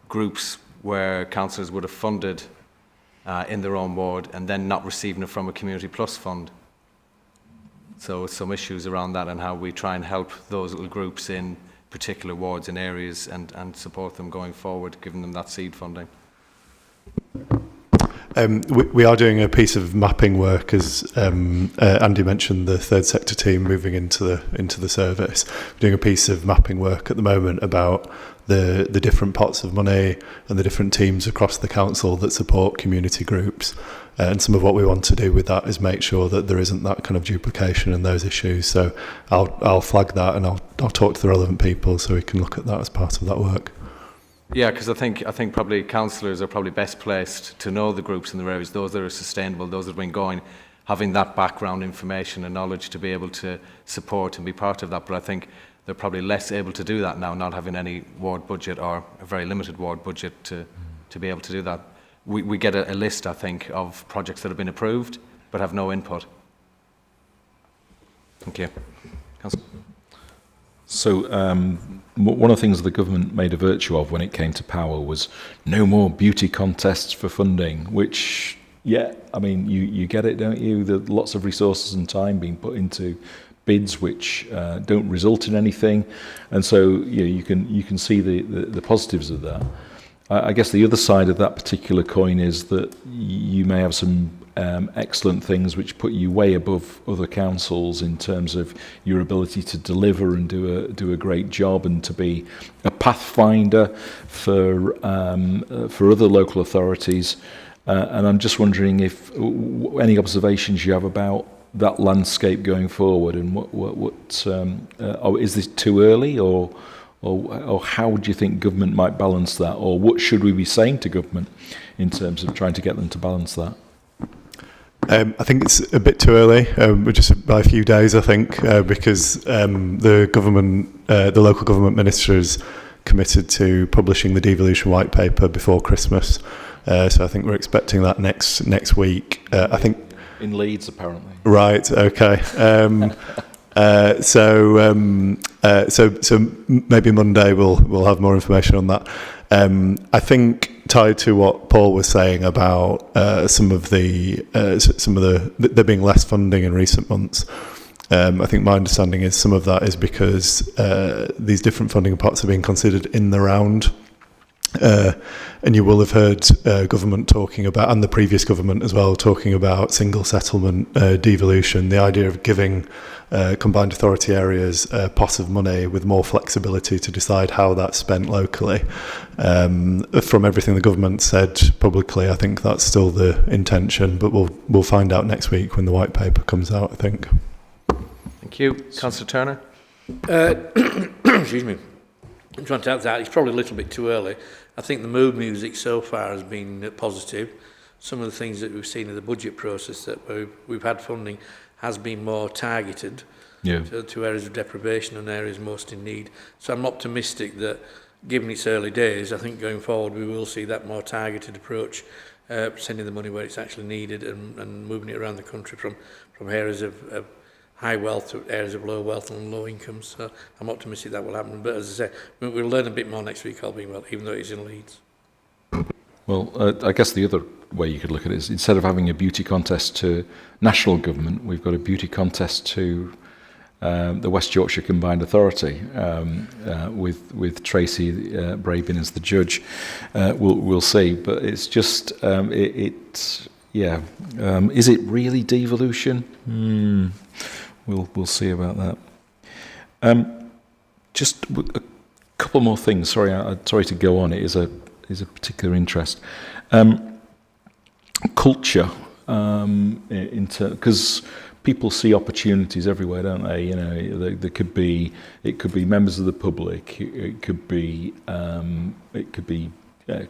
[SPEAKER 1] groups where councillors would have funded in their own ward and then not receiving it from a Community Plus Fund. So some issues around that and how we try and help those little groups in particular wards and areas and support them going forward, giving them that seed funding.
[SPEAKER 9] We are doing a piece of mapping work, as Andy mentioned, the third sector team moving into the service. We're doing a piece of mapping work at the moment about the different pots of money and the different teams across the council that support community groups. And some of what we want to do with that is make sure that there isn't that kind of duplication in those issues. So I'll flag that, and I'll talk to the relevant people so we can look at that as part of that work.
[SPEAKER 1] Yeah, because I think probably councillors are probably best placed to know the groups in their areas, those that are sustainable, those that have been going, having that background information and knowledge to be able to support and be part of that. But I think they're probably less able to do that now, not having any ward budget or a very limited ward budget to be able to do that. We get a list, I think, of projects that have been approved but have no input. Thank you. Councillor.
[SPEAKER 2] So one of the things the government made a virtue of when it came to power was no more beauty contests for funding, which, yeah, I mean, you get it, don't you? There are lots of resources and time being put into bids which don't result in anything. And so you can see the positives of that. I guess the other side of that particular coin is that you may have some excellent things which put you way above other councils in terms of your ability to deliver and do a great job and to be a pathfinder for other local authorities. And I'm just wondering if any observations you have about that landscape going forward, and is this too early, or how would you think government might balance that, or what should we be saying to government in terms of trying to get them to balance that?
[SPEAKER 9] I think it's a bit too early. We're just by a few days, I think, because the local government minister is committed to publishing the devolution white paper before Christmas. So I think we're expecting that next week. I think
[SPEAKER 2] in Leeds, apparently.
[SPEAKER 9] Right. Okay. So maybe Monday we'll have more information on that. I think tied to what Paul was saying about some of there being less funding in recent months. I think my understanding is some of that is because these different funding pots are being considered in the round. And you will have heard government talking about, and the previous government as well, talking about single settlement devolution, the idea of giving combined authority areas a pot of money with more flexibility to decide how that's spent locally. From everything the government said publicly, I think that's still the intention, but we'll find out next week when the white paper comes out, I think.
[SPEAKER 1] Thank you. Councillor Turner.
[SPEAKER 6] Excuse me. I'm trying to add that. It's probably a little bit too early. I think the mood music so far has been positive. Some of the things that we've seen in the budget process that we've had funding has been more targeted to areas of deprivation and areas most in need. So I'm optimistic that, given its early days, I think going forward we will see that more targeted approach sending the money where it's actually needed and moving it around the country from areas of high wealth to areas of low wealth and low incomes. So I'm optimistic that will happen. But as I say, we'll learn a bit more next week, all being well, even though it's in Leeds.
[SPEAKER 2] Well, I guess the other way you could look at it is, instead of having a beauty contest to national government, we've got a beauty contest to the West Yorkshire Combined Authority, with Tracy Brabin as the judge. We'll see, but it's just is it really devolution? We'll see about that. Just a couple more things. Sorry to go on. It is a particular interest. Culture, because people see opportunities everywhere, don't they? You know, it could be members of the public. It could be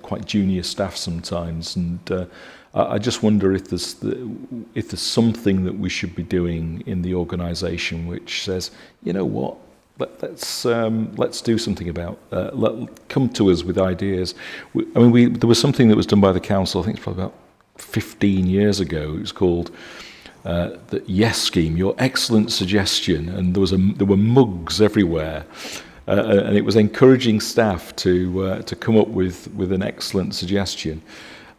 [SPEAKER 2] quite junior staff sometimes, and I just wonder if there's something that we should be doing in the organisation which says, you know what, let's do something about. Come to us with ideas. There was something that was done by the council. I think it's probably about 15 years ago. It was called the Yes Scheme, your excellent suggestion, and there were mugs everywhere, and it was encouraging staff to come up with an excellent suggestion.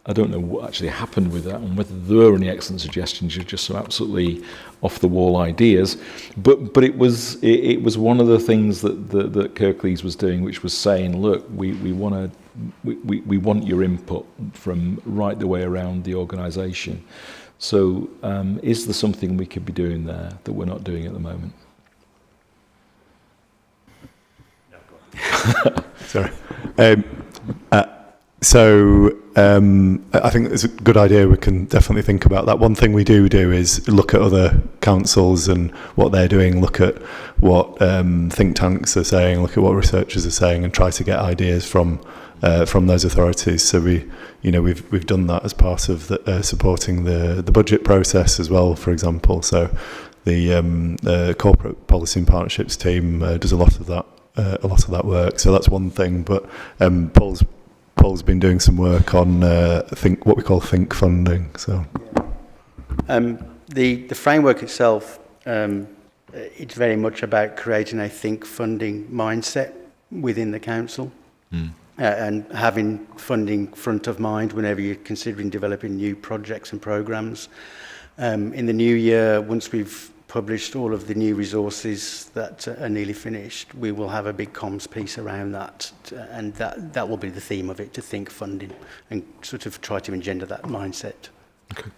[SPEAKER 2] I don't know what actually happened with that, and whether there were any excellent suggestions, just some absolutely off the wall ideas. But it was one of the things that Kirklees was doing, which was saying, look, we want your input from right the way around the organisation. So is there something we could be doing there that we're not doing at the moment?
[SPEAKER 9] Sorry. I think it's a good idea. We can definitely think about that. One thing we do is look at other councils and what they're doing, look at what think tanks are saying, look at what researchers are saying, and try to get ideas from those authorities. So we've done that as part of supporting the budget process as well, for example. So the corporate policy and partnerships team does a lot of that work. So that's one thing. But Paul's been doing some work on what we call think funding. So
[SPEAKER 10] the framework itself, it's very much about creating a think funding mindset within the council. And having funding front of mind whenever you're considering developing new projects and programs. In the new year, once we've published all of the new resources that are nearly finished, we will have a big comms piece around that, and that will be the theme of it, to think funding and sort of try to engender that mindset.
[SPEAKER 2] Okay.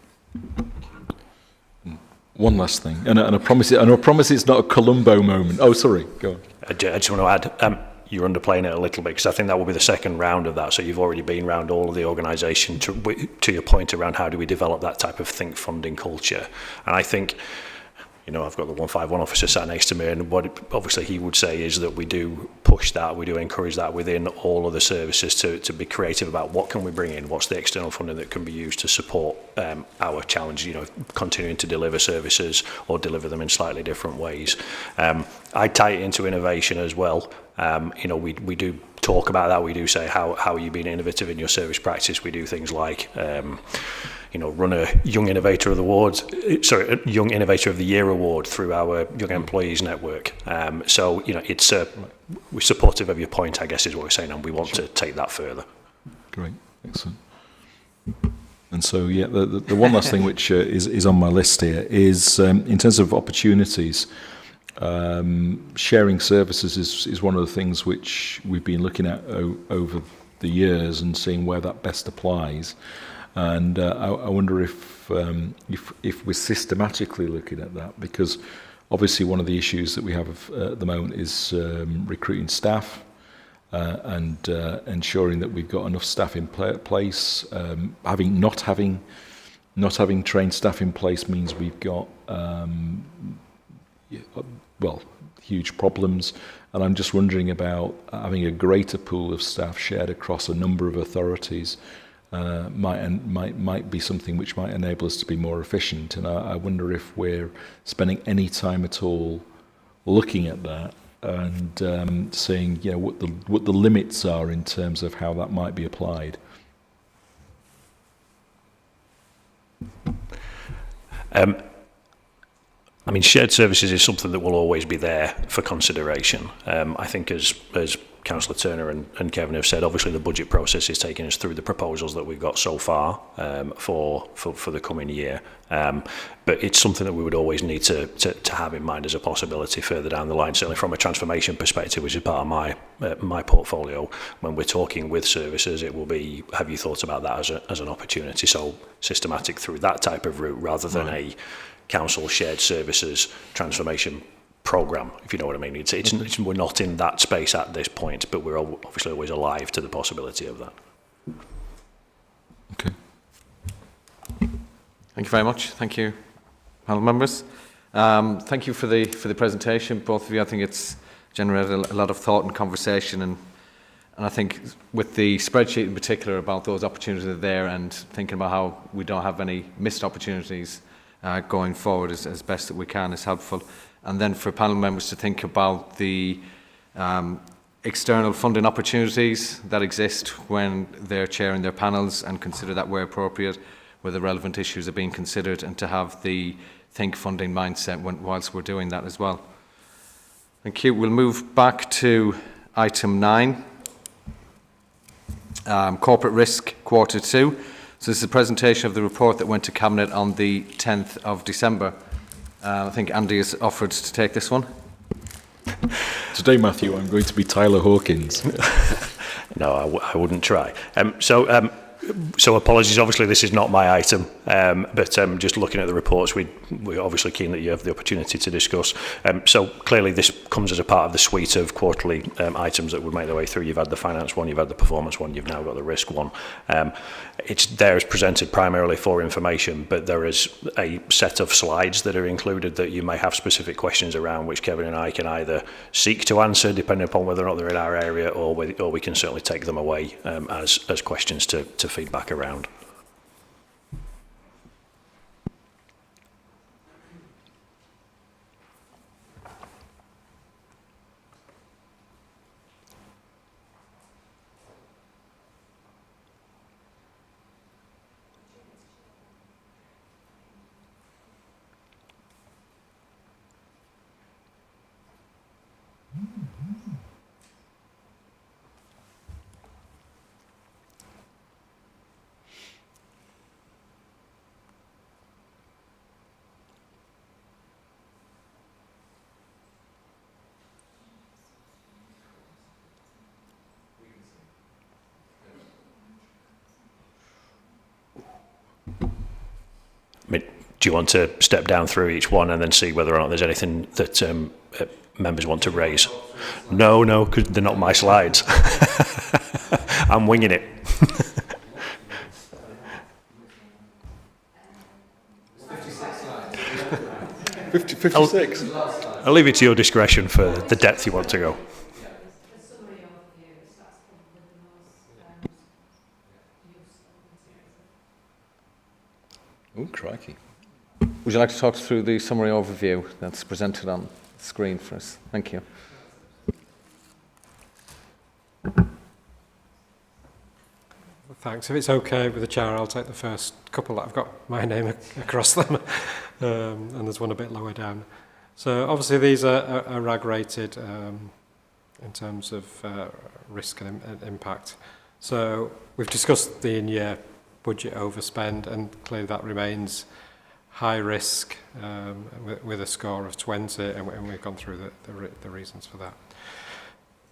[SPEAKER 2] One last thing, and I promise it's not a Columbo moment. Oh, sorry, go on.
[SPEAKER 8] I just want to add, you're underplaying it a little bit, because I think that will be the second round of that. So you've already been around all of the organisation to your point around how do we develop that type of think funding culture. And I think, you know, I've got the 151 officer sat next to me, and what obviously he would say is that we do push that, we do encourage that within all of the services to be creative about what can we bring in, what's the external funding that can be used to support our challenge, you know, continuing to deliver services or deliver them in slightly different ways. I tie it into innovation as well. You know, we do talk about that. We do say how are you being innovative in your service practice. We do things like you know, run a Young Innovator of the Young Innovator of the Year award through our Young Employees Network. So, you know, it's we're supportive of your point, I guess, is what we're saying, and we want to take that further.
[SPEAKER 2] Great, excellent. And so, yeah, the one last thing which is on my list here is in terms of opportunities. Sharing services is one of the things which we've been looking at over the years and seeing where that best applies. And I wonder if we're systematically looking at that, because obviously one of the issues that we have at the moment is recruiting staff and ensuring that we've got enough staff in place. Not having trained staff in place means we've got huge problems, and I'm just wondering about having a greater pool of staff shared across a number of authorities. Might be something which might enable us to be more efficient, and I wonder if we're spending any time at all looking at that and seeing, you know, what the limits are in terms of how that might be applied.
[SPEAKER 8] I mean, shared services is something that will always be there for consideration. I think as Councillor Turner and Kevin have said, obviously the budget process is taking us through the proposals that we've got so far for the coming year. But it's something that we would always need to have in mind as a possibility further down the line, certainly from a transformation perspective, which is part of my portfolio. When we're talking with services, it will be, have you thought about that as an opportunity? So systematic through that type of route rather than a council shared services transformation programme, if you know what I mean. It's we're not in that space at this point, but we're obviously always alive to the possibility of that.
[SPEAKER 2] Okay.
[SPEAKER 1] Thank you very much. Thank you, panel members. Thank you for the presentation, both of you. I think it's generated a lot of thought and conversation, and I think with the spreadsheet in particular about those opportunities that are there and thinking about how we don't have any missed opportunities going forward as best that we can is helpful. And then for panel members to think about the external funding opportunities that exist when they're chairing their panels and consider that where appropriate, where the relevant issues are being considered, and to have the think funding mindset whilst we're doing that as well. Thank you. We'll move back to item 9, corporate risk quarter 2. So this is a presentation of the report that went to Cabinet on the 10th of December. I think Andy has offered to take this one.
[SPEAKER 2] Today, Matthew, I'm going to be Tyler Hawkins.
[SPEAKER 8] No, I wouldn't try. So apologies, obviously this is not my item, but just looking at the reports, we're obviously keen that you have the opportunity to discuss. So clearly this comes as a part of the suite of quarterly items that would make their way through. You've had the finance one, you've had the performance one, you've now got the risk one. It's there as presented primarily for information, but there is a set of slides that are included that you may have specific questions around, which Kevin and I can either seek to answer depending upon whether or not they're in our area, or we can certainly take them away as questions to feedback around. Do you want to step down through each one and then see whether or not there's anything that members want to raise? No, because they're not my slides. I'm winging it.
[SPEAKER 2] 56.
[SPEAKER 8] I'll leave it to your discretion for the depth you want to go.
[SPEAKER 2] Oh, crikey.
[SPEAKER 1] Would you like to talk through the summary overview that's presented on the screen for us? Thank you.
[SPEAKER 7] Thanks. If it's okay with the chair, I'll take the first couple that I've got my name across them, and there's one a bit lower down. So obviously these are RAG rated in terms of risk and impact. So we've discussed the in-year budget overspend, and clearly that remains high risk with a score of 20, and we've gone through the reasons for that.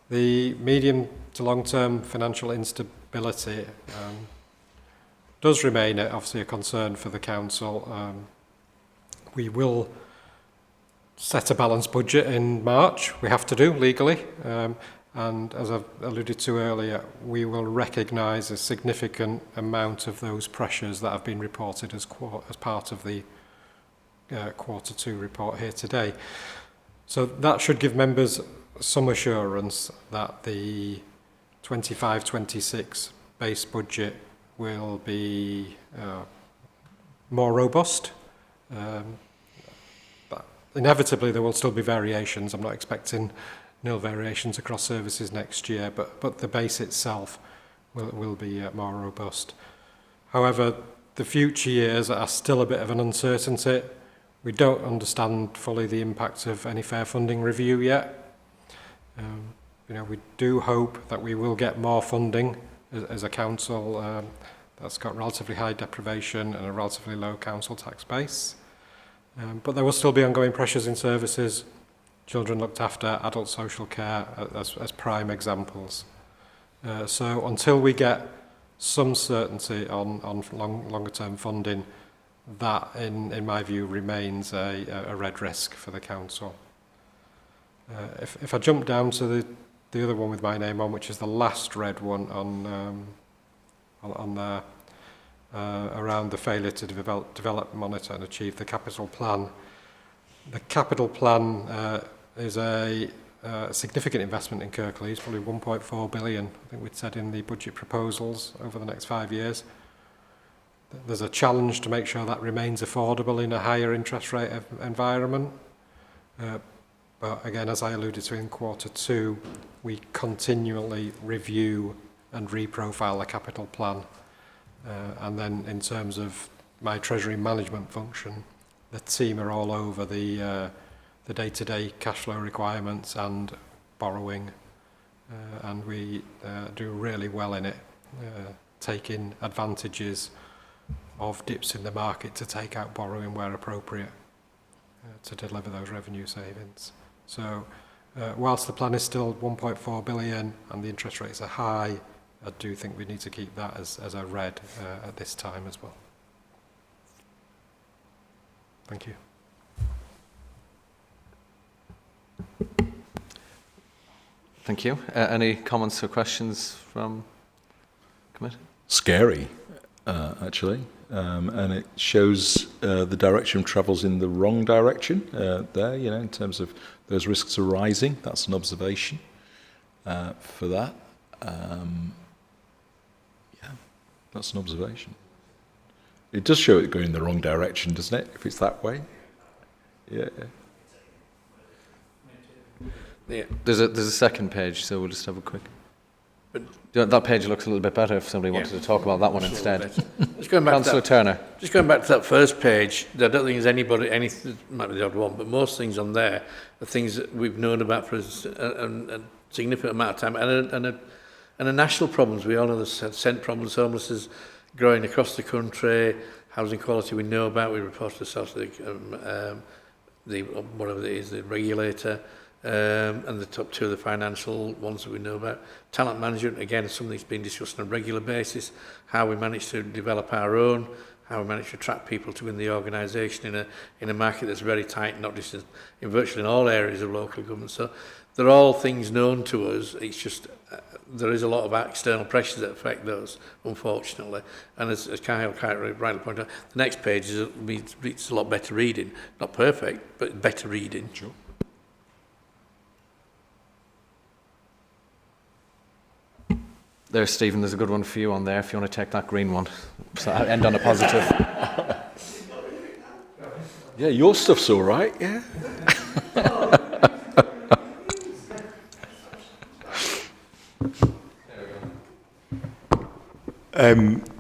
[SPEAKER 7] The medium to long-term financial instability does remain obviously a concern for the council. We will set a balanced budget in March. We have to do legally, and as I've alluded to earlier, we will recognise a significant amount of those pressures that have been reported as part of the quarter 2 report here today. So that should give members some assurance that the 25-26 base budget will be more robust. But inevitably there will still be variations. I'm not expecting nil variations across services next year, but the base itself will be more robust. However, the future years are still a bit of an uncertainty. We don't understand fully the impact of any fair funding review yet. You know, we do hope that we will get more funding as a council that's got relatively high deprivation and a relatively low council tax base. But there will still be ongoing pressures in services, children looked after, adult social care as prime examples. So until we get some certainty on longer term funding, that in my view remains a red risk for the council. If I jump down to the other one with my name on, which is the last red one on there, around the failure to develop, monitor and achieve the capital plan. The capital plan is a significant investment in Kirklees, probably 1.4 billion, I think we'd said in the budget proposals over the next 5 years. There's a challenge to make sure that remains affordable in a higher interest rate environment. But again, as I alluded to in Q2, we continually review and reprofile the capital plan. And then in terms of my treasury management function, the team are all over the day-to-day cash flow requirements and borrowing. And we do really well in it, taking advantages of dips in the market to take out borrowing where appropriate to deliver those revenue savings. So whilst the plan is still 1.4 billion and the interest rates are high, I do think we need to keep that as a red at this time as well. Thank you.
[SPEAKER 1] Thank you. Any comments or questions from committee?
[SPEAKER 2] Scary, actually. And it shows the direction of travel's in the wrong direction there, you know, in terms of those risks are rising. That's an observation for that. Yeah, that's an observation. It does show it going in the wrong direction, doesn't it, if it's that way? Yeah.
[SPEAKER 6] Yeah.
[SPEAKER 1] There's a second page, so we'll just have a quick... That page looks a little bit better if somebody wanted to talk about that one instead.
[SPEAKER 6] Just going back
[SPEAKER 1] Councillor Turner.
[SPEAKER 6] Just going back to that first page, I don't think there's anybody, anything, might be the odd one, but most things on there are things that we've known about for a significant amount of time, and a national problems. We all know the scent problems, homelessness growing across the country, housing quality we know about. We report to the whatever it is, the regulator. And the top two of the financial ones that we know about. Talent management, again, something that's been discussed on a regular basis, how we manage to develop our own, how we manage to attract people to win the organisation in a market that's very tight, not just in virtually in all areas of local government. So they're all things known to us. It's just there is a lot of external pressures that affect those, unfortunately. And as Kyle rightly pointed out, the next page it's a lot better reading. Not perfect, but better reading.
[SPEAKER 2] Sure.
[SPEAKER 1] There, Stephen, there's a good one for you on there if you want to take that green one. So I'll end on a positive.
[SPEAKER 2] Yeah, your stuff's all right, yeah.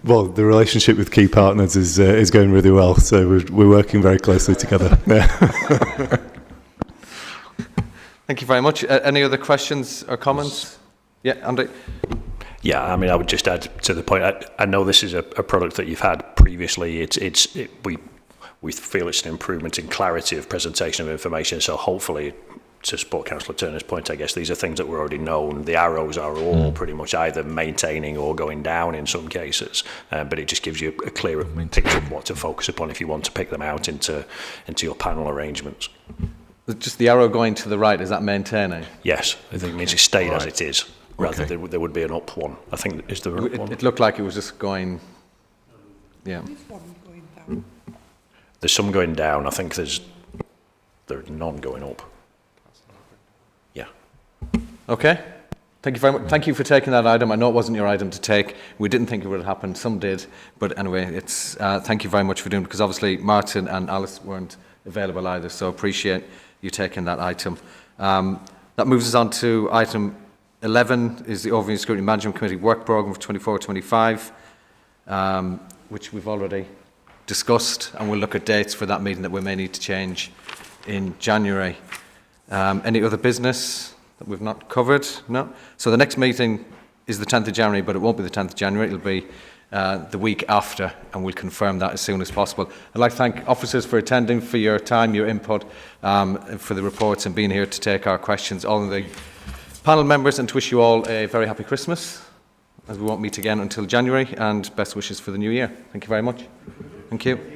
[SPEAKER 9] Well, the relationship with key partners is going really well, so we're working very closely together.
[SPEAKER 1] Thank you very much. Any other questions or comments? Yeah, Andy.
[SPEAKER 8] Yeah, I mean, I would just add to the point. I know this is a product that you've had previously. We feel it's an improvement in clarity of presentation of information. So hopefully, to support Councillor Turner's point, I guess these are things that were already known. The arrows are all pretty much either maintaining or going down in some cases. But it just gives you a clearer picture of what to focus upon if you want to pick them out into your panel arrangements.
[SPEAKER 1] Just the arrow going to the right, is that maintaining?
[SPEAKER 8] Yes, I think it means it stayed as it is. Rather, there would be an up one. I think is there an up one?
[SPEAKER 1] It looked like it was just going. Yeah.
[SPEAKER 8] There's some going down. I think there's none going up. Yeah.
[SPEAKER 1] Okay. Thank you very much. Thank you for taking that item. I know it wasn't your item to take. We didn't think it would happen. Some did, but anyway, it's. Thank you very much for doing it because obviously Martin and Alice weren't available either. So appreciate you taking that item. That moves us on to item 11 is the Overview Scrutiny Management Committee Work Programme for 24-25. which we've already discussed, and we'll look at dates for that meeting that we may need to change in January. Any other business that we've not covered? No? So the next meeting is the 10th of January, but it won't be the 10th of January. It'll be the week after, and we'll confirm that as soon as possible. I'd like to thank officers for attending, for your time, your input, for the reports and being here to take our questions. All of the panel members, and to wish you all a very happy Christmas, as we won't meet again until January, and best wishes for the new year. Thank you very much. Thank you.